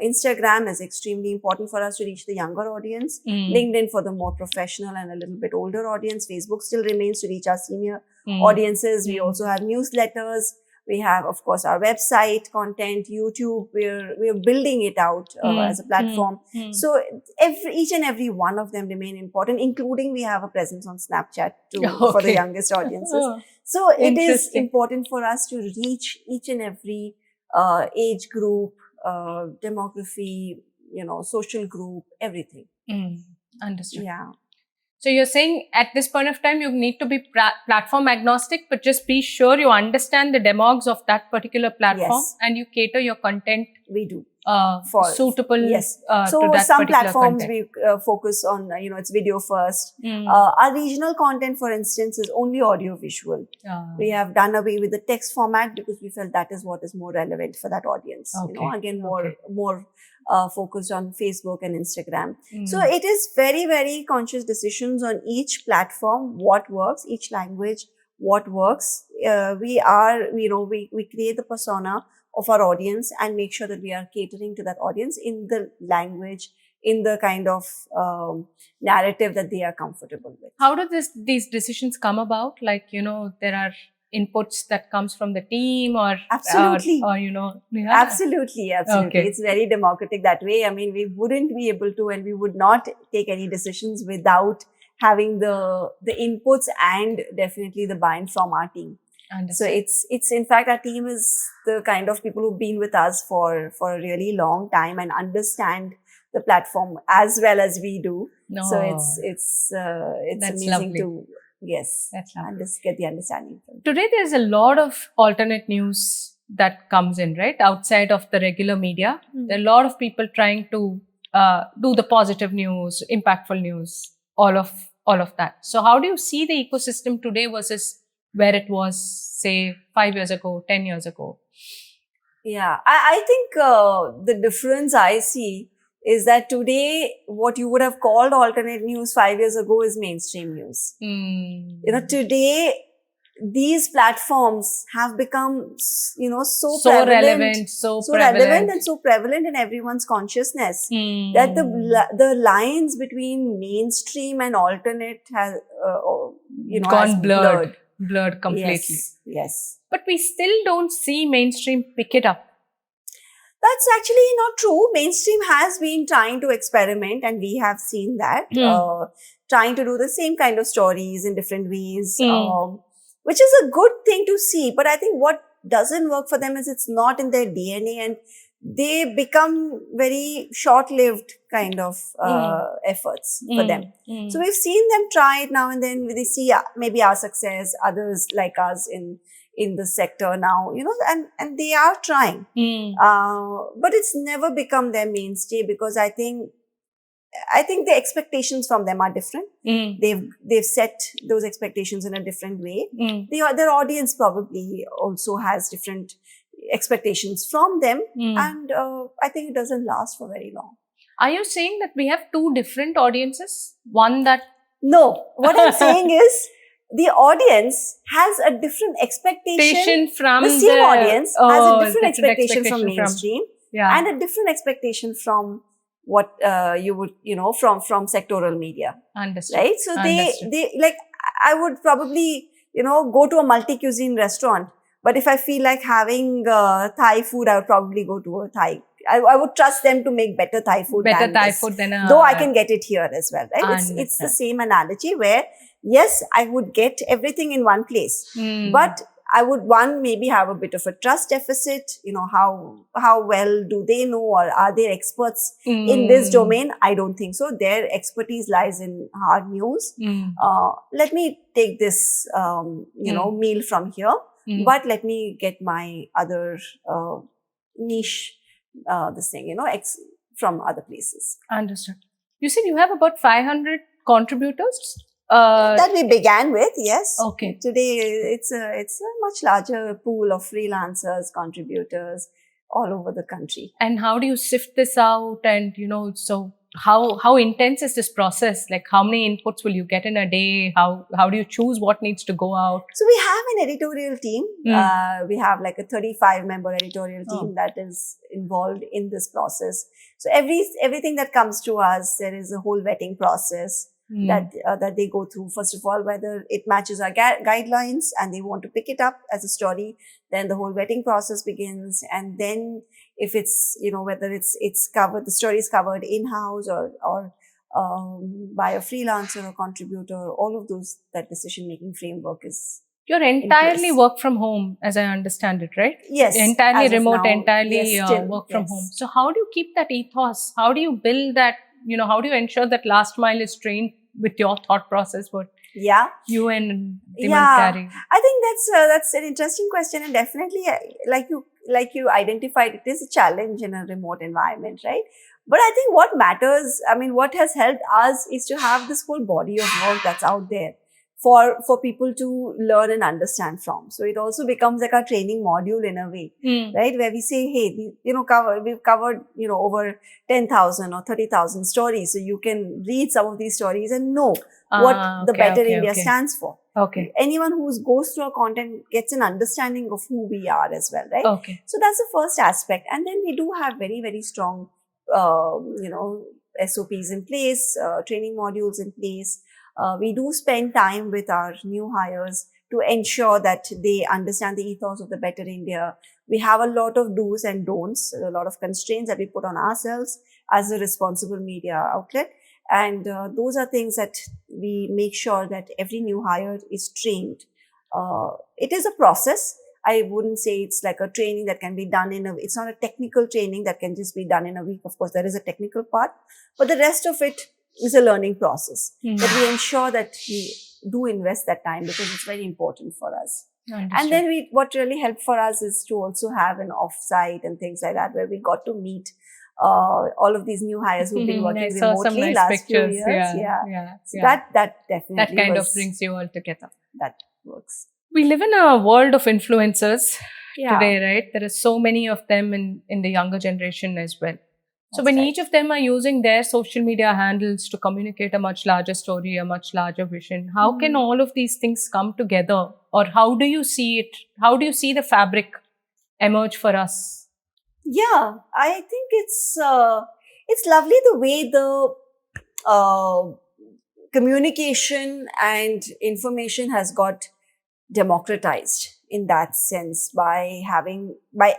Instagram is extremely important for us to reach the younger audience. LinkedIn for the more professional and a little bit older audience. Facebook still remains to reach our senior audiences. We also have newsletters. We have, of course, our website content, YouTube. We're building it out as a platform. So each and every one of them remain important, including we have a presence on Snapchat too for the youngest audiences. So it is important for us to reach each and every age group, demography, social group, everything. Understood. Yeah. So you're saying at this point of time, you need to be platform agnostic, but just be sure you understand the demogs of that particular platform and you cater your content. We do. Suitable so to that some platforms content. we focus on, it's video first. Our regional content, for instance, is only audio visual. We have done away with the text format because we felt that is what is more relevant for that audience. More focused on Facebook and Instagram. So it is very, very conscious decisions on each platform, what works, each language, what works. We create the persona of our audience and make sure that we are catering to that audience in the language, in the kind of narrative that they are comfortable with. How do these decisions come about? Like, there are inputs that comes from the team or absolutely absolutely Okay. It's very democratic that way. I mean, we wouldn't be able to, and we would not take any decisions without having the inputs and definitely the buy-in from our team. So it's in fact, our team is the kind of people who've been with us for a really long time and understand the platform as well as we do. So it's amazing lovely. to and just get the understanding. Today, there's a lot of alternate news that comes in, right? Outside of the regular media, there are a lot of people trying to do the positive news, impactful news, all of that. So how do you see the ecosystem today versus where it was, say, 5 years ago, 10 years ago? Yeah, I think the difference I see is that today, what you would have called alternate news 5 years ago is mainstream news. Today, these platforms have become, so relevant, so relevant and so prevalent in everyone's consciousness that the lines between mainstream and alternate has, gone blurred completely. Yes. But we still don't see mainstream pick it up. That's actually not true. Mainstream has been trying to experiment, and we have seen that, trying to do the same kind of stories in different ways, which is a good thing to see. But I think what doesn't work for them is it's not in their DNA, and they become very short-lived kind of efforts for them. So we've seen them try it now and then. They see maybe our success, others like us in the sector now, and they are trying. But it's never become their mainstay because I think the expectations from them are different. They've set those expectations in a different way. Their audience probably also has different expectations from them, and I think it doesn't last for very long. Are you saying that we have two different audiences? One that... No, what I'm saying is the audience has a different expectation from the same audience has a different expectation from mainstream and a different expectation from what you would from sectoral media. Understood. Right? So they like, I would probably go to a multi-cuisine restaurant, but if I feel like having Thai food, I would probably go to a Thai. I would trust them to make better Thai food than though I can get it here as well, right? It's the same analogy where, yes, I would get everything in one place, but I would, maybe have a bit of a trust deficit. How well do they know, or are they experts in this domain? I don't think so. Their expertise lies in hard news. Let me take this, meal from here, but let me get my other niche, from other places. Understood. You said you have about 500 contributors? That we began with, yes. Okay. Today, it's a much larger pool of freelancers, contributors all over the country. And how do you sift this out? And, so how intense is this process? Like, how many inputs will you get in a day? How do you choose what needs to go out? So we have an editorial team. We have like a 35-member editorial team Oh. that is involved in this process. So everything that comes to us, there is a whole vetting process that they go through. First of all, whether it matches our guidelines and they want to pick it up as a story, then the whole vetting process begins. And then if it's, whether it's covered, the story is covered in-house or by a freelancer or contributor, all of those, that decision-making framework is. You're entirely work from home, as I understand it, right? Yes. Entirely remote, now, entirely yes, still, work from home. So how do you keep that ethos? How do you build that, how do you ensure that last mile is trained with your thought process, what you and Dhiman carry? I think that's an interesting question, and definitely, like you identified, it is a challenge in a remote environment, right? But I think what matters, what has helped us is to have this whole body of work that's out there for people to learn and understand from. So it also becomes like a training module in a way, right? Where we say, hey, we've covered, over 10,000 or 30,000 stories. So you can read some of these stories and know what the Better India stands for. Okay. Anyone who goes through our content gets an understanding of who we are as well, right? Okay. So that's the first aspect. And then we do have very, very strong, SOPs in place, training modules in place. We do spend time with our new hires to ensure that they understand the ethos of the Better India. We have a lot of do's and don'ts, a lot of constraints that we put on ourselves as a responsible media outlet. And those are things that we make sure that every new hire is trained. It is a process. I wouldn't say it's like a training that can be done it's not a technical training that can just be done in a week. Of course, there is a technical part, but the rest of it is a learning process that we ensure that we do invest that time because it's very important for us. Understood. And then what really helped for us is to also have an offsite and things like that where we got to meet all of these new hires who've been working remotely last few years. So that definitely that kind of brings you all together. That works. We live in a world of influencers today, right? There are so many of them in the younger generation as well. So when each of them are using their social media handles to communicate a much larger story, a much larger vision, how can all of these things come together? Or how do you see it? How do you see the fabric emerge for us? Yeah, I think it's lovely the way the communication and information has got democratized in that sense by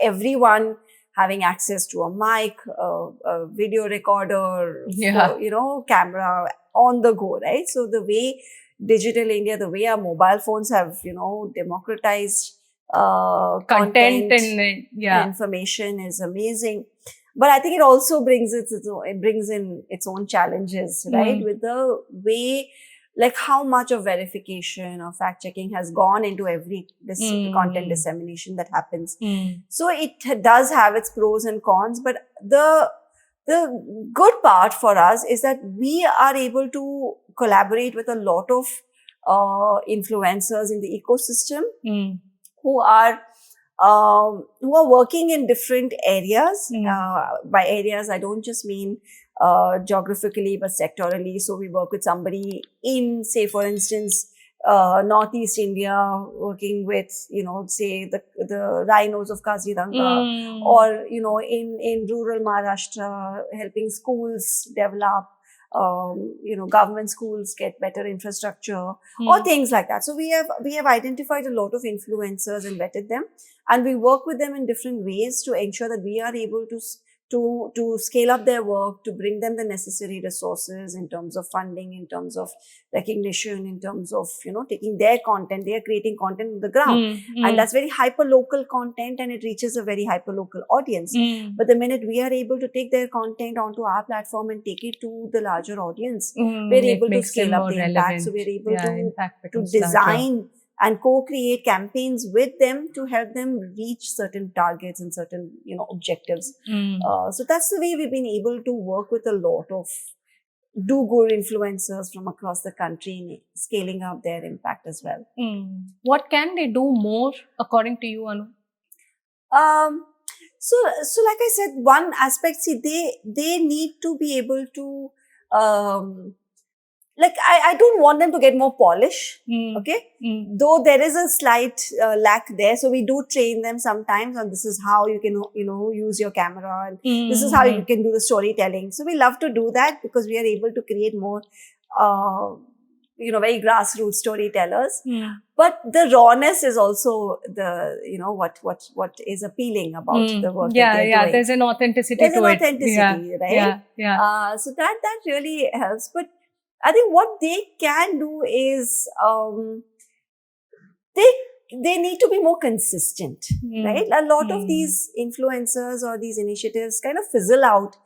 everyone having access to a mic, a video recorder, camera on the go, right? So the way Digital India, the way our mobile phones have, democratized content and information is amazing. But I think it also brings in its own challenges, right? With the way, like how much of verification or fact checking has gone into every content dissemination that happens. So it does have its pros and cons, but the good part for us is that we are able to collaborate with a lot of influencers in the ecosystem who are working in different areas. By areas, I don't just mean geographically, but sectorally. So we work with somebody in, say, for instance, Northeast India, working with, say the rhinos of Kaziranga, or, in rural Maharashtra, helping schools develop, government schools get better infrastructure or things like that. So we have identified a lot of influencers and vetted them, and we work with them in different ways to ensure that we are able to scale up their work, to bring them the necessary resources in terms of funding, in terms of recognition, in terms of, taking their content. They are creating content on the ground. And that's very hyper-local content, and it reaches a very hyper-local audience. But the minute we are able to take their content onto our platform and take it to the larger audience, we're able to scale up the impact. So we're able to design and co-create campaigns with them to help them reach certain targets and certain, objectives. So that's the way we've been able to work with a lot of do-good influencers from across the country in scaling up their impact as well. What can they do more, according to you, Anu? So like I said, one aspect, see, they need to be able to, like, I don't want them to get more polish. Okay. Though there is a slight lack there. So we do train them sometimes on this is how you can, use your camera, and this is how you can do the storytelling. So we love to do that because we are able to create more, very grassroots storytellers. But the rawness is also the, what is appealing about the work that they're doing. There's an authenticity There's to an it. authenticity, right? So that really helps. But I think what they can do is, they need to be more consistent, right? A lot of these influencers or these initiatives kind of fizzle out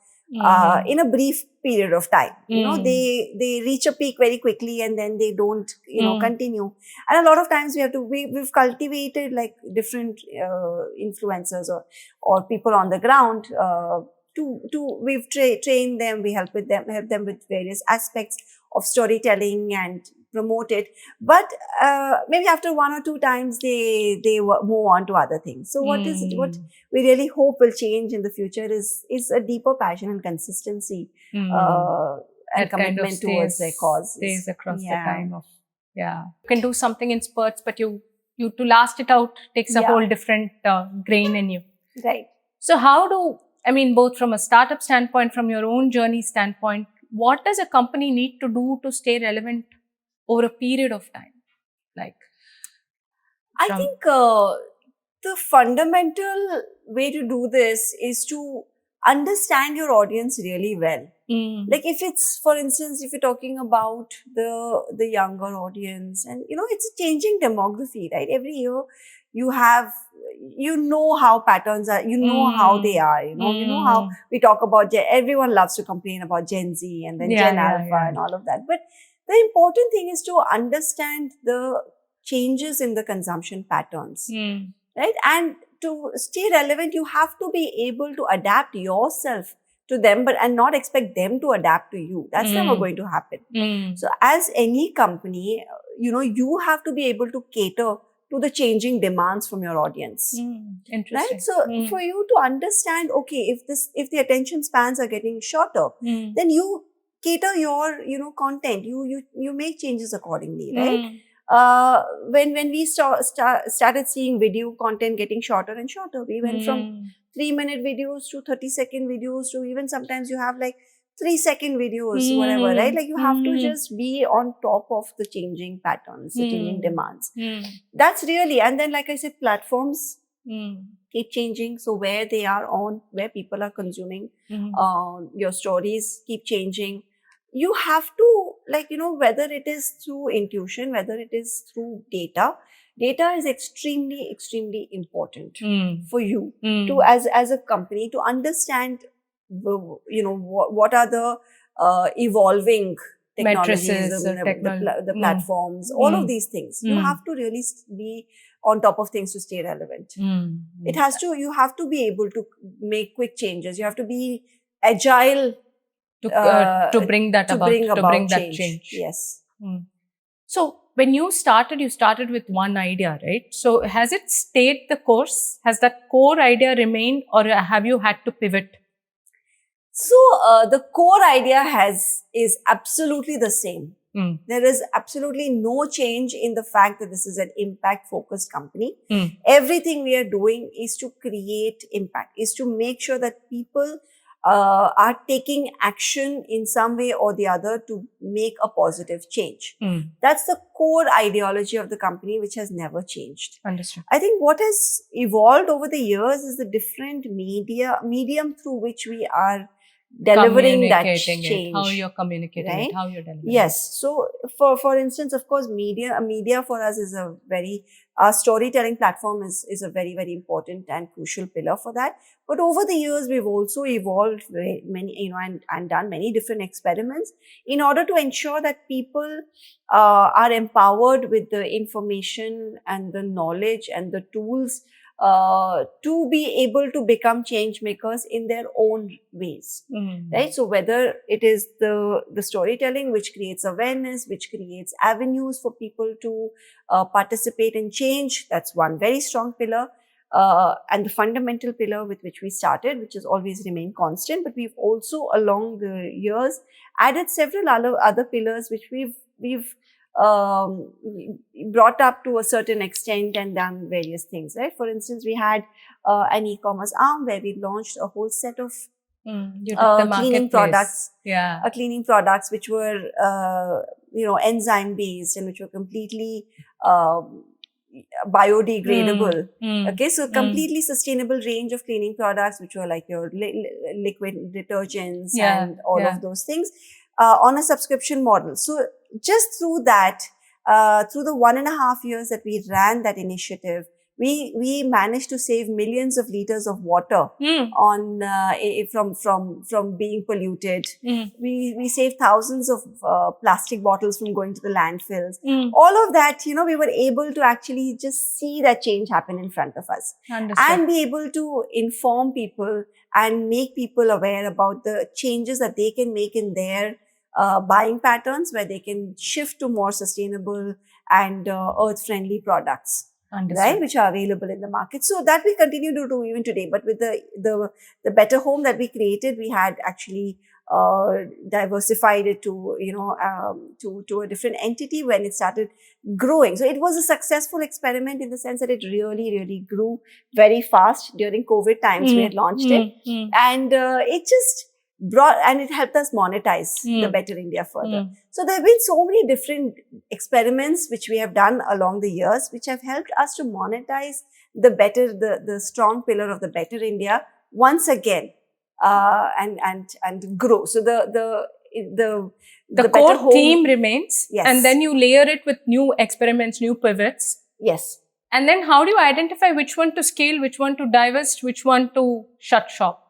in a brief period of time. They reach a peak very quickly and then they don't, continue. And a lot of times we've cultivated like different influencers or people on the ground. We've trained them, we help them with various aspects of storytelling and promote it. But maybe after one or two times, they move on to other things. So what we really hope will change in the future is a deeper passion and consistency and that commitment kind of towards their cause. Stays across the time of, You can do something in spurts, but you to last it out takes a whole different grain in you. Right. So both from a startup standpoint, from your own journey standpoint, what does a company need to do to stay relevant over a period of time? I think the fundamental way to do this is to understand your audience really well. Like if it's, for instance, if you're talking about the younger audience, and it's a changing demography, right? Every year you have, how patterns are, how they are, how we talk about, everyone loves to complain about Gen Z and then Gen Alpha and all of that. But the important thing is to understand the changes in the consumption patterns, right? And to stay relevant, you have to be able to adapt yourself to them, and not expect them to adapt to you. That's never going to happen. So as any company, you have to be able to cater to the changing demands from your audience. Interesting. Right? So for you to understand, okay, if the attention spans are getting shorter, then you cater your, content. You make changes accordingly, right? When we started seeing video content getting shorter and shorter, we went from 3-minute videos to 30-second videos to even sometimes you have like 3-second videos, whatever, right? Like you have to just be on top of the changing patterns, the changing demands. That's really, and then like I said, platforms keep changing. So where they are on, where people are consuming your stories keep changing. You have to, whether it is through intuition, whether it is through data is extremely, extremely important for you to, as a company, to understand, what are the evolving technologies, the platforms, all of these things. You have to really be on top of things to stay relevant. You have to be able to make quick changes. You have to be agile to bring that change. Yes. So when you started with one idea, right? So has it stayed the course? Has that core idea remained, or have you had to pivot? So the core idea is absolutely the same. There is absolutely no change in the fact that this is an impact-focused company. Everything we are doing is to create impact, is to make sure that people are taking action in some way or the other to make a positive change. That's the core ideology of the company, which has never changed. Understood. I think what has evolved over the years is the different medium through which we are delivering that change. How you're communicating right? it, how you're delivering Yes. So for instance, of course, media for us is our storytelling platform is a very, very important and crucial pillar for that. But over the years, we've also evolved many, and done many different experiments in order to ensure that people are empowered with the information and the knowledge and the tools to be able to become change makers in their own ways, right? So whether it is the storytelling, which creates awareness, which creates avenues for people to participate in change, that's one very strong pillar. and the fundamental pillar with which we started, which has always remained constant, but we've also along the years added several other pillars which we've brought up to a certain extent and done various things, right? For instance, we had an e-commerce arm where we launched a whole set of cleaning products, cleaning products which were enzyme based and which were completely biodegradable. Okay, so completely sustainable range of cleaning products which were like your liquid detergents and all of those things on a subscription model. So just through that, through the 1.5 years that we ran that initiative, we managed to save millions of liters of water on from being polluted. We saved thousands of plastic bottles from going to the landfills. All of that, we were able to actually just see that change happen in front of us. Understood. And be able to inform people and make people aware about the changes that they can make in their buying patterns, where they can shift to more sustainable and earth-friendly products. Understood. Right, which are available in the market. So that we continue to do even today. But with the better home that we created, we had actually diversified it to to a different entity when it started growing. So it was a successful experiment in the sense that it really grew very fast during COVID times. We had launched it, and it just brought, and it helped us monetize the Better India further. So there have been so many different experiments which we have done along the years, which have helped us to monetize the strong pillar of the Better India once again, and grow. So the core home theme remains, yes, and then you layer it with new experiments, new pivots. Yes. And then how do you identify which one to scale, which one to divest, which one to shut shop?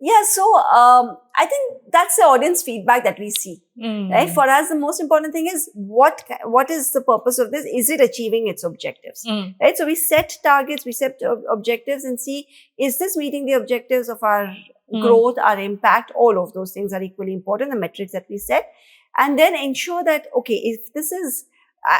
Yeah, so I think that's the audience feedback that we see, right? For us, the most important thing is what is the purpose of this? Is it achieving its objectives, right? So we set targets, we set objectives and see, is this meeting the objectives of our growth, our impact? All of those things are equally important, the metrics that we set. And then ensure that, okay, if this is,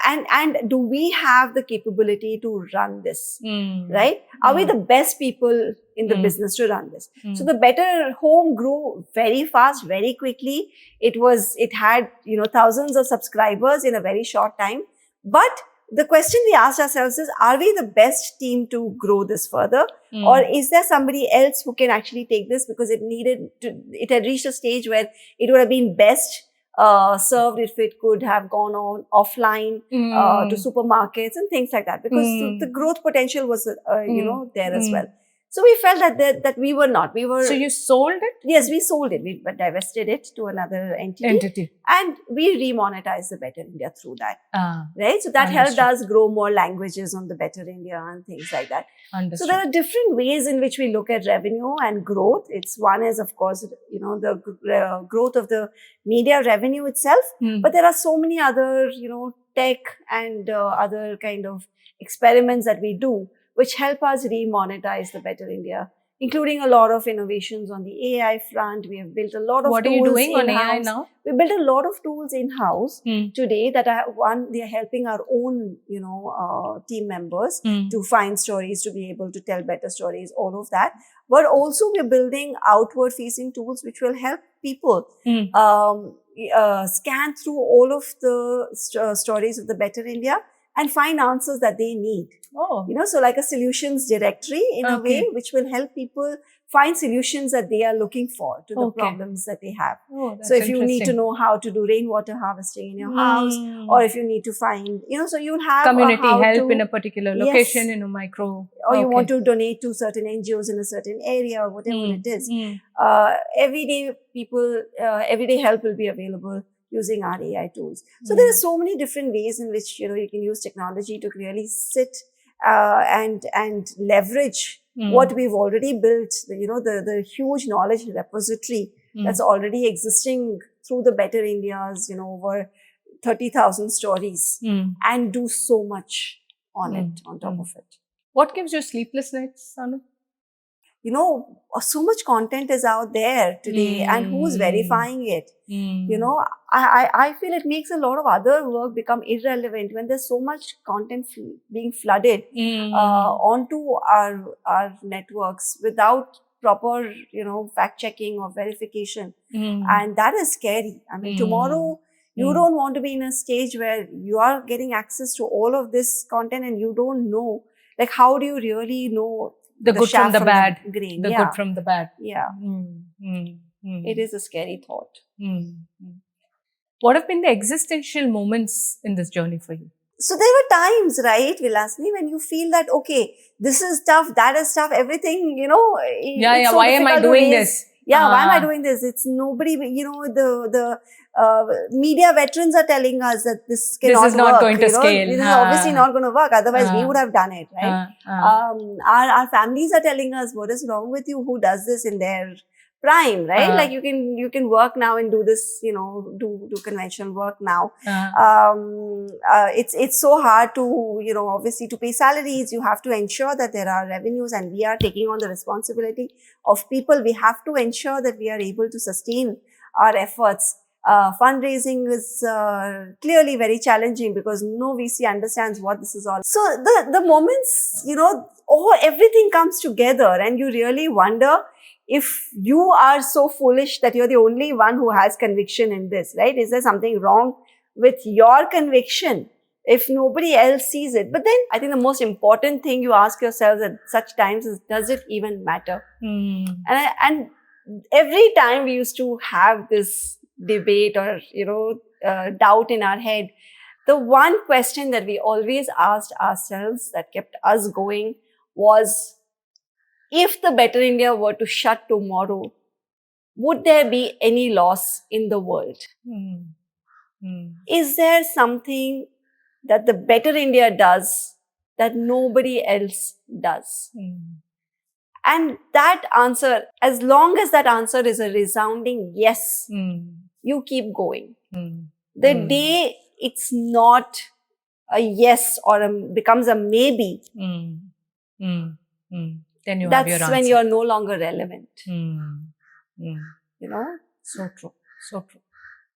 and do we have the capability to run this, right? Are we the best people in the business to run this? So the Better Home grew very fast, very quickly. It had, thousands of subscribers in a very short time. But the question we asked ourselves is, are we the best team to grow this further? Or is there somebody else who can actually take this? Because it had reached a stage where it would have been best served if it could have gone on offline to supermarkets and things like that, because the growth potential was there as well. So we felt that we were not. So you sold it? Yes, we sold it. We divested it to another entity. And we remonetized the Better India through that. Right? So that helped us grow more languages on the Better India and things like that. Understood. So there are different ways in which we look at revenue and growth. One is, of course, the growth of the media revenue itself. But there are so many other, tech and other kind of experiments that we do, which help us remonetize the Better India, including a lot of innovations on the AI front. We have built a lot of tools. What are you doing on in-house. AI now? We built a lot of tools in-house today that they are helping our own, team members to find stories, to be able to tell better stories, all of that. But also we're building outward facing tools which will help people scan through all of the stories of the Better India and find answers that they need. So like a solutions directory in a way, which will help people find solutions that they are looking for to the problems that they have. So if you need to know how to do rainwater harvesting in your house, or if you need to find, so you'll have community help in a particular location, in a micro. Or you want to donate to certain NGOs in a certain area, or whatever it is. Everyday help will be available using our AI tools. So there are so many different ways in which, you can use technology to really sit and leverage what we've already built, the huge knowledge repository that's already existing through the Better India's, over 30,000 stories, and do so much on it, on top of it. What gives you sleepless nights, Anu? so much content is out there today, and who's verifying it? I feel it makes a lot of other work become irrelevant when there's so much content being flooded onto our networks without proper, fact checking or verification. And that is scary. I mean, tomorrow, you don't want to be in a stage where you are getting access to all of this content and you don't know, like, how do you really know the good from the bad? Grain? The good from the bad. Yeah. It is a scary thought. What have been the existential moments in this journey for you? So there were times, right, Vilasini, when you feel that, okay, this is tough, that is tough, everything, it's so why am I doing this? Yeah, why am I doing this? It's nobody, the media veterans are telling us that this cannot work. This is not going to scale. This is obviously not going to work. Otherwise, we would have done it, right? Our families are telling us, what is wrong with you? Who does this in their prime, right? Like you can work now and do this, do conventional work now. It's so hard to, obviously to pay salaries. You have to ensure that there are revenues, and we are taking on the responsibility of people. We have to ensure that we are able to sustain our efforts. Fundraising is clearly very challenging because no VC understands what this is all. So the moments, everything comes together and you really wonder if you are so foolish that you're the only one who has conviction in this, right? Is there something wrong with your conviction if nobody else sees it? But then I think the most important thing you ask yourselves at such times is, does it even matter? And every time we used to have this debate or, doubt in our head, the one question that we always asked ourselves that kept us going was, if the Better India were to shut tomorrow, would there be any loss in the world? Is there something that the Better India does that nobody else does? And that answer, as long as that answer is a resounding yes, you keep going. The day it's not a yes or becomes a maybe, then you that's have your answer. when you're no longer relevant. So true. So true.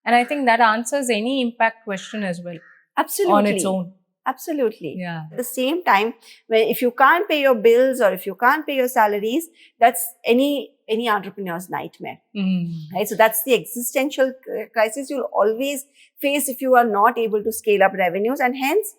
And I think that answers any impact question as well. Absolutely. On its own. Absolutely. Yeah. At the same time, if you can't pay your bills or if you can't pay your salaries, that's any entrepreneur's nightmare. Right? So that's the existential crisis you'll always face if you are not able to scale up revenues. And hence,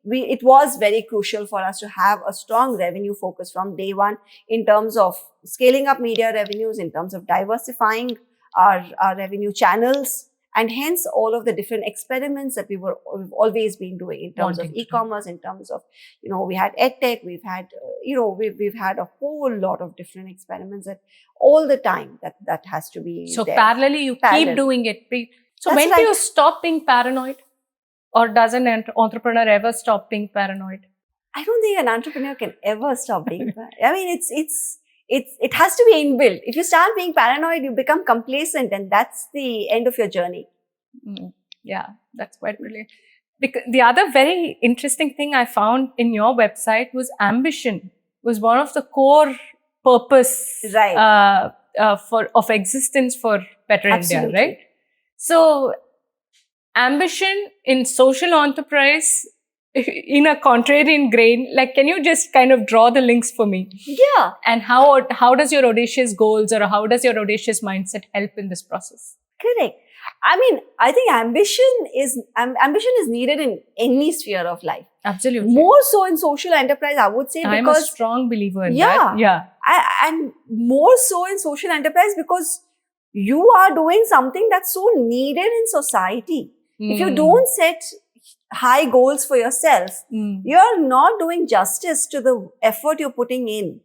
it was very crucial for us to have a strong revenue focus from day one in terms of scaling up media revenues, in terms of diversifying our revenue channels, and hence all of the different experiments that we've always been doing in terms of e-commerce, in terms of, we had EdTech, we've had, we've had a whole lot of different experiments that all the time that has to be So there. parallelly, you keep doing it. So That's when do right. you stop being paranoid? Or does an entrepreneur ever stop being paranoid? I don't think an entrepreneur can ever stop being paranoid. I mean, it has to be inbuilt. If you start being paranoid, you become complacent, and that's the end of your journey. Yeah, that's quite brilliant. Because the other very interesting thing I found in your website was ambition was one of the core purpose of existence for Better India, right? So ambition in social enterprise in a contrarian grain, like, can you just kind of draw the links for me? Yeah. And how does your audacious goals or how does your audacious mindset help in this process? Correct. I mean, I think ambition is needed in any sphere of life. Absolutely. More so in social enterprise, I would say, because I'm a strong believer in that. Yeah. And more so in social enterprise because you are doing something that's so needed in society. If you don't set high goals for yourself, you're not doing justice to the effort you're putting in,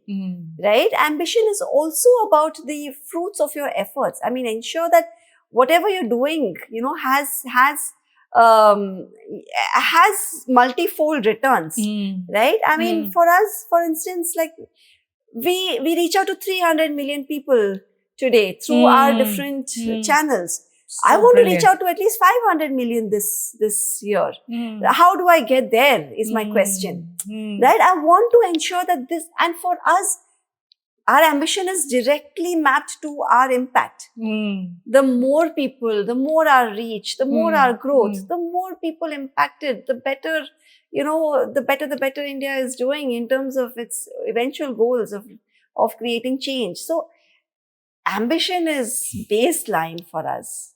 right? Ambition is also about the fruits of your efforts. I mean, ensure that whatever you're doing, has multifold returns, right? I mean, for us, for instance, like we reach out to 300 million people today through our different channels. So I want to reach out to at least 500 million this year. How do I get there is my question, right? I want to ensure that this, and for us, our ambition is directly mapped to our impact. The more people, the more our reach, the more our growth, the more people impacted, the better, the better India is doing in terms of its eventual goals of creating change. So ambition is baseline for us.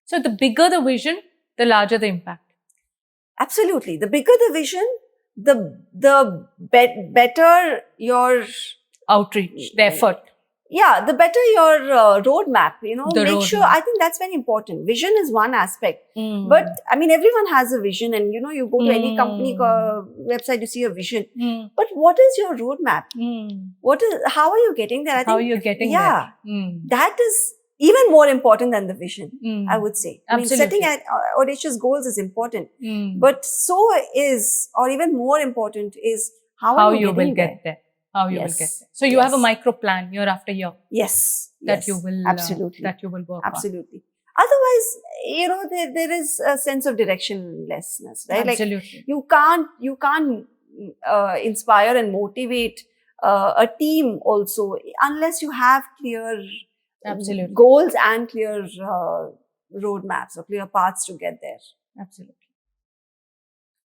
So the bigger the vision, the larger the impact. Absolutely. The bigger the vision, the better your outreach, the effort. Yeah, the better your roadmap, make sure, I think that's very important. Vision is one aspect. But I mean, everyone has a vision, and you go to any company website, you see a vision. But what is your roadmap? How are you getting there? I think, how are you getting there? That is even more important than the vision, I would say. I mean, setting audacious goals is important. But so is, or even more important is how you will get there. How you will get there. So you have a micro plan year after year. Yes. That you will absolutely that you will work absolutely. On. Otherwise, there is a sense of directionlessness, right? Absolutely. Like you can't inspire and motivate a team also unless you have clear goals and clear roadmaps or clear paths to get there. Absolutely.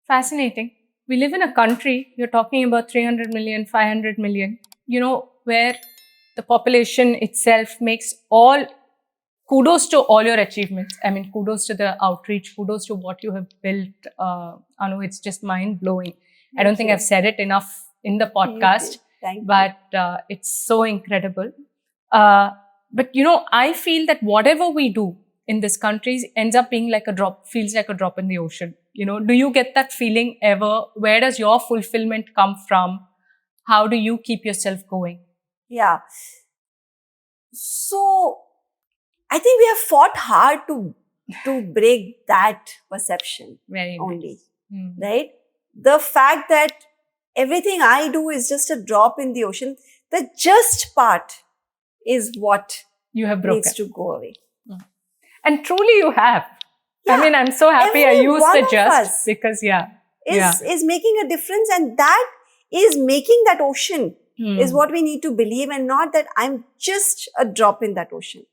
Fascinating. We live in a country, you're talking about 300 million, 500 million, where the population itself makes kudos to all your achievements. I mean, kudos to the outreach, kudos to what you have built. Anu, it's just mind-blowing. I don't think I've said it enough in the podcast, but it's so incredible. But, I feel that whatever we do in this country ends up being feels like a drop in the ocean. Do you get that feeling ever? Where does your fulfillment come from? How do you keep yourself going? Yeah. So, I think we have fought hard to break that perception. Very only, right? The fact that everything I do is just a drop in the ocean, the just part is what you have broken. Needs to go away. And truly you have. Yeah. I mean, I'm so happy I used the just because, is making a difference, and that is making that ocean is what we need to believe, and not that I'm just a drop in that ocean.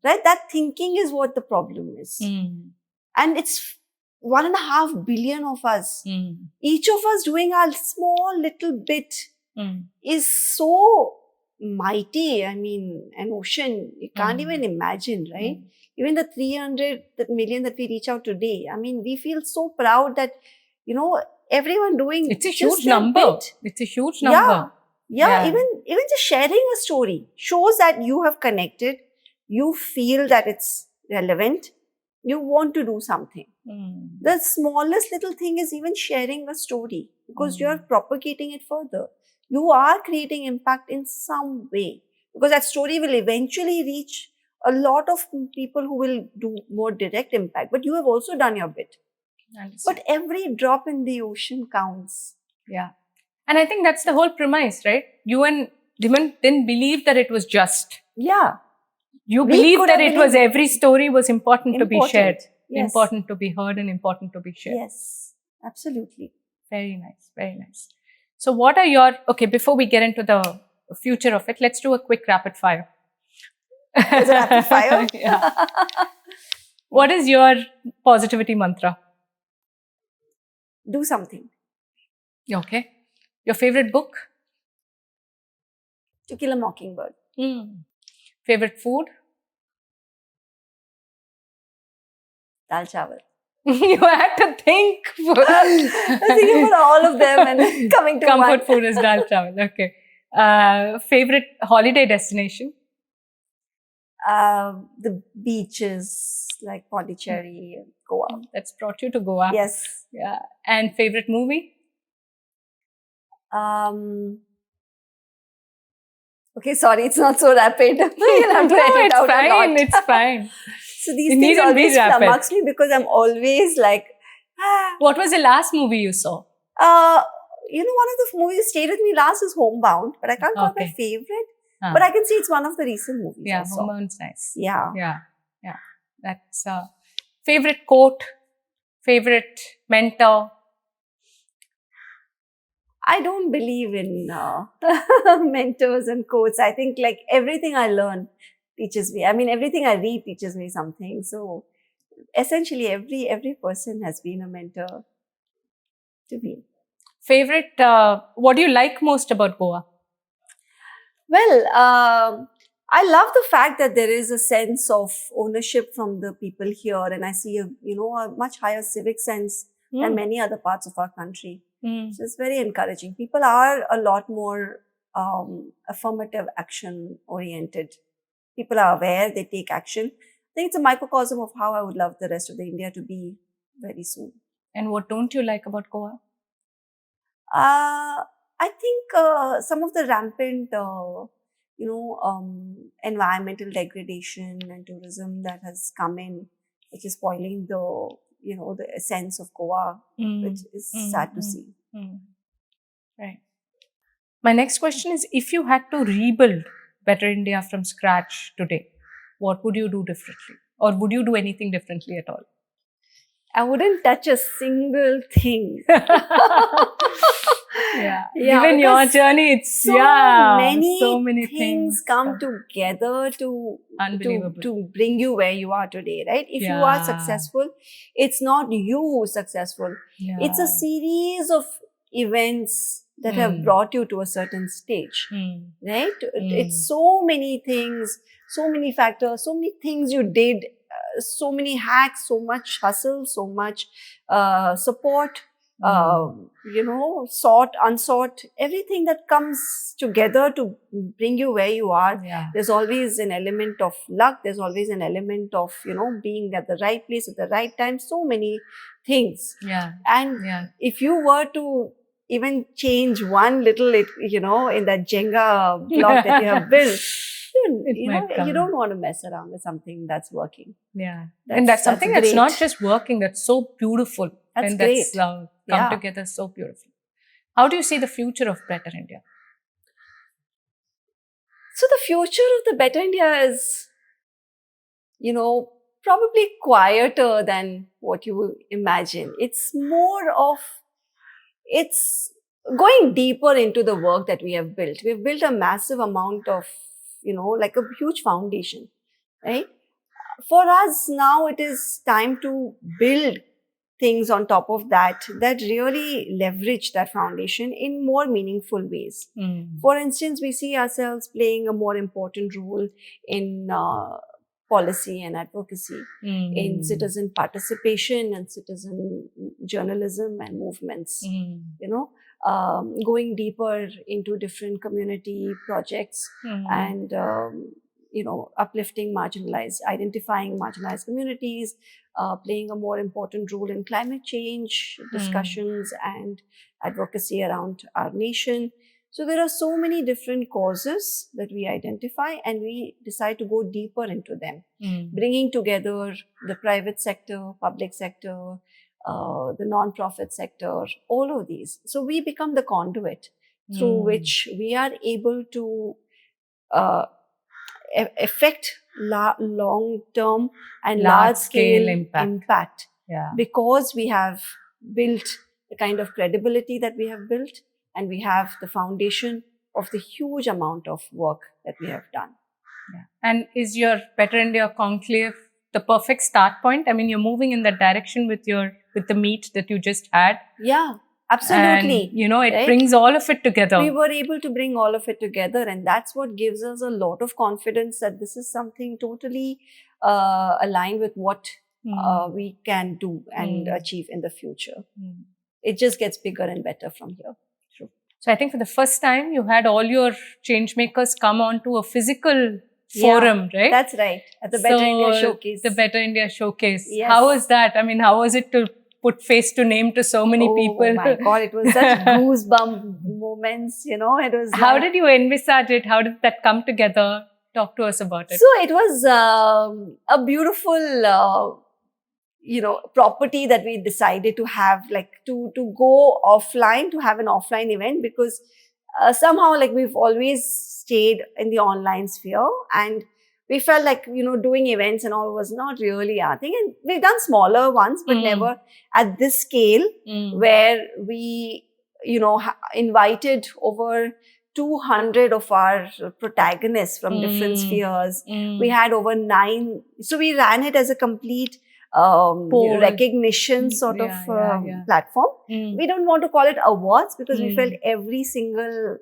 Right? That thinking is what the problem is. And it's 1.5 billion of us. Each of us doing our small little bit is so mighty. I mean, an ocean, you can't even imagine, right? Even the 300 million that we reach out today, I mean, we feel so proud that, everyone doing it's a huge number. It's a huge number. Yeah. Even just sharing a story shows that you have connected, you feel that it's relevant, you want to do something. The smallest little thing is even sharing a story, because you're propagating it further. You are creating impact in some way, because that story will eventually reach a lot of people who will do more direct impact. But you have also done your bit. But every drop in the ocean counts. Yeah. And I think that's the whole premise, right? You and Dhiman didn't believe that it was just. Yeah. You believed that it was every story was important to be shared. Yes. Important to be heard and important to be shared. Yes, absolutely. Very nice. Very nice. So what are before we get into the future of it, let's do a quick rapid fire. Rapid fire? Yeah. What is your positivity mantra? Do something. Okay. Your favorite book? To Kill a Mockingbird. Favorite food? Dal chawal. You had to think. I was thinking about all of them and coming to comfort food is dal chawal. Okay. Favorite holiday destination? The beaches like Pondicherry and Goa. That's brought you to Goa. Yes. Yeah. And favorite movie? Okay, sorry, it's not so rapid. You'll have to edit out a lot. It's fine. So these things always flummox me, because I'm always like... What was the last movie you saw? One of the movies that stayed with me last is Homebound, but I can't call it my favorite. But I can see it's one of the recent movies. Yeah, Homebound's nice. Yeah. That's favorite quote, favorite mentor. I don't believe in mentors and quotes. I think like everything I learn teaches me. I mean, everything I read teaches me something. So essentially, every person has been a mentor to me. Favorite, what do you like most about Goa? Well, I love the fact that there is a sense of ownership from the people here, and I see a much higher civic sense than many other parts of our country. So it's very encouraging. People are a lot more affirmative action oriented. People are aware, they take action. I think it's a microcosm of how I would love the rest of the India to be very soon. And what don't you like about Goa? I think some of the rampant, environmental degradation and tourism that has come in, which is spoiling the essence of Goa, which is sad to see. Right. My next question is, if you had to rebuild Better India from scratch today, what would you do differently? Or would you do anything differently at all? I wouldn't touch a single thing. Yeah. Given your journey, it's so many things come together to bring you where you are today, right? If you are successful, it's not you who's successful. It's a series of events that have brought you to a certain stage, right? It's so many things, so many factors, so many things you did, so many hacks, so much hustle, so much support, sought, unsought, everything that comes together to bring you where you are. There's always an element of luck. There's always an element of, being at the right place at the right time. So many things. And if you were to even change one little, in that Jenga block that you have built, you don't want to mess around with something that's working. And that's something that's not just working, that's so beautiful. That's great. That's come together so beautifully. How do you see the future of Better India? So the future of the Better India is, probably quieter than what you would imagine. It's it's going deeper into the work that we have built. We've built a massive amount of, like a huge foundation, right? For us now, it is time to build things on top of that really leverage that foundation in more meaningful ways. For instance, we see ourselves playing a more important role in policy and advocacy, in citizen participation and citizen journalism and movements, going deeper into different community projects and uplifting identifying marginalized communities, playing a more important role in climate change discussions and advocacy around our nation. So there are so many different causes that we identify and we decide to go deeper into them, bringing together the private sector, public sector, the non-profit sector, all of these. So we become the conduit through which we are able to affect long-term and large-scale impact. Because we have built the kind of credibility that we have built, and we have the foundation of the huge amount of work that we have done. And is your Better India conclave the perfect start point? I mean, you're moving in that direction with the meet that you just had. Yeah, absolutely. And, it brings all of it together. We were able to bring all of it together, and that's what gives us a lot of confidence that this is something totally aligned with what we can do and achieve in the future. It just gets bigger and better from here. So I think for the first time, you had all your change makers come onto a physical forum, right? That's right. At the Better India Showcase. The Better India Showcase. Yes. How was that? I mean, how was it to put face to name to so many people? Oh my God, it was such goosebump moments, It was. How did you envisage it? How did that come together? Talk to us about it. So it was a beautiful property that we decided to have, like to go offline, to have an offline event, because somehow like we've always stayed in the online sphere, and we felt like, doing events and all was not really our thing. And we've done smaller ones, but never at this scale where we invited over 200 of our protagonists from different spheres. We had over 9. So we ran it as a complete recognition sort of platform. We don't want to call it awards because we felt every single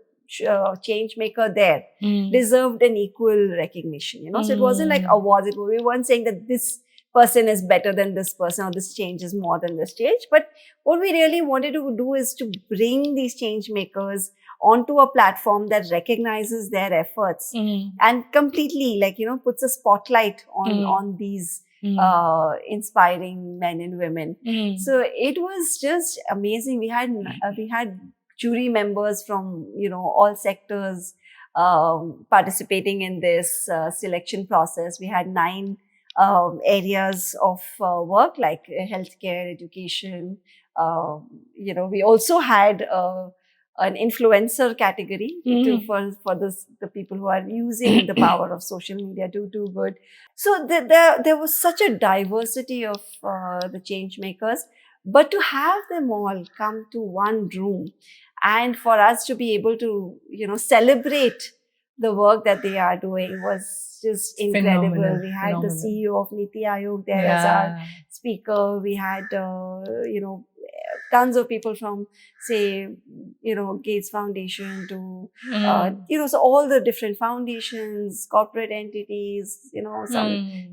change maker there deserved an equal recognition. So it wasn't like awards. We weren't saying that this person is better than this person or this change is more than this change. But what we really wanted to do is to bring these change makers onto a platform that recognizes their efforts and completely puts a spotlight on these inspiring men and women. So it was just amazing. We had jury members from all sectors participating in this selection process. We had 9 areas of work like healthcare, education. We also had an influencer category for the people who are using the power of social media to do good. So there was such a diversity of the change makers, but to have them all come to one room and for us to be able to celebrate the work that they are doing was just incredible. Phenomenal. We had the CEO of Niti Aayog there as our speaker. We had tons of people from, say, Gates Foundation to, so all the different foundations, corporate entities,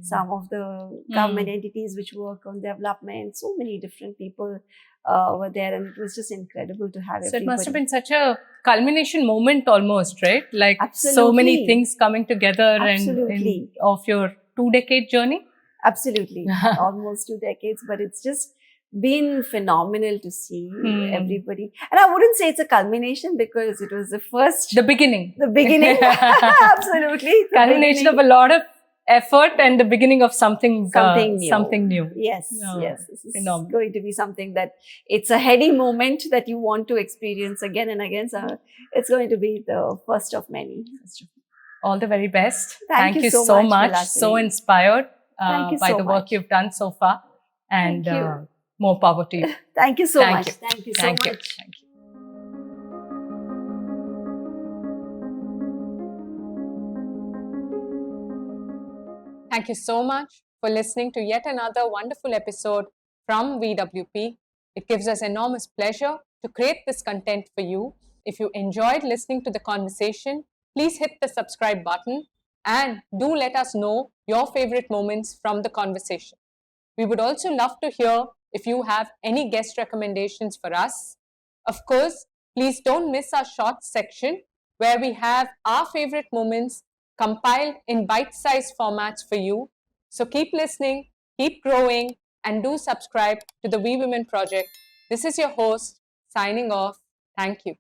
some of the government entities which work on development. So many different people were there, and it was just incredible to have. So it must have been such a culmination moment, almost, right? Like so many things coming together, and of your 2-decade journey. Absolutely, almost 2 decades, but it's just been phenomenal to see everybody. And I wouldn't say it's a culmination because it was the beginning. Absolutely, culmination of a lot of effort and the beginning of something new. Yes. This is going to be something that it's a heady moment that you want to experience again and again. So it's going to be the first of many. All the very best. Thank you so much. So inspired by the work much. You've done so far, and more power to you. Thank you so much. Thank you so much. Thank you. Thank you so much for listening to yet another wonderful episode from VWP. It gives us enormous pleasure to create this content for you. If you enjoyed listening to the conversation, please hit the subscribe button and do let us know your favorite moments from the conversation. We would also love to hear if you have any guest recommendations for us. Of course, please don't miss our shorts section where we have our favorite moments compiled in bite-sized formats for you. So keep listening, keep growing, and do subscribe to the We Women Project. This is your host, signing off. Thank you.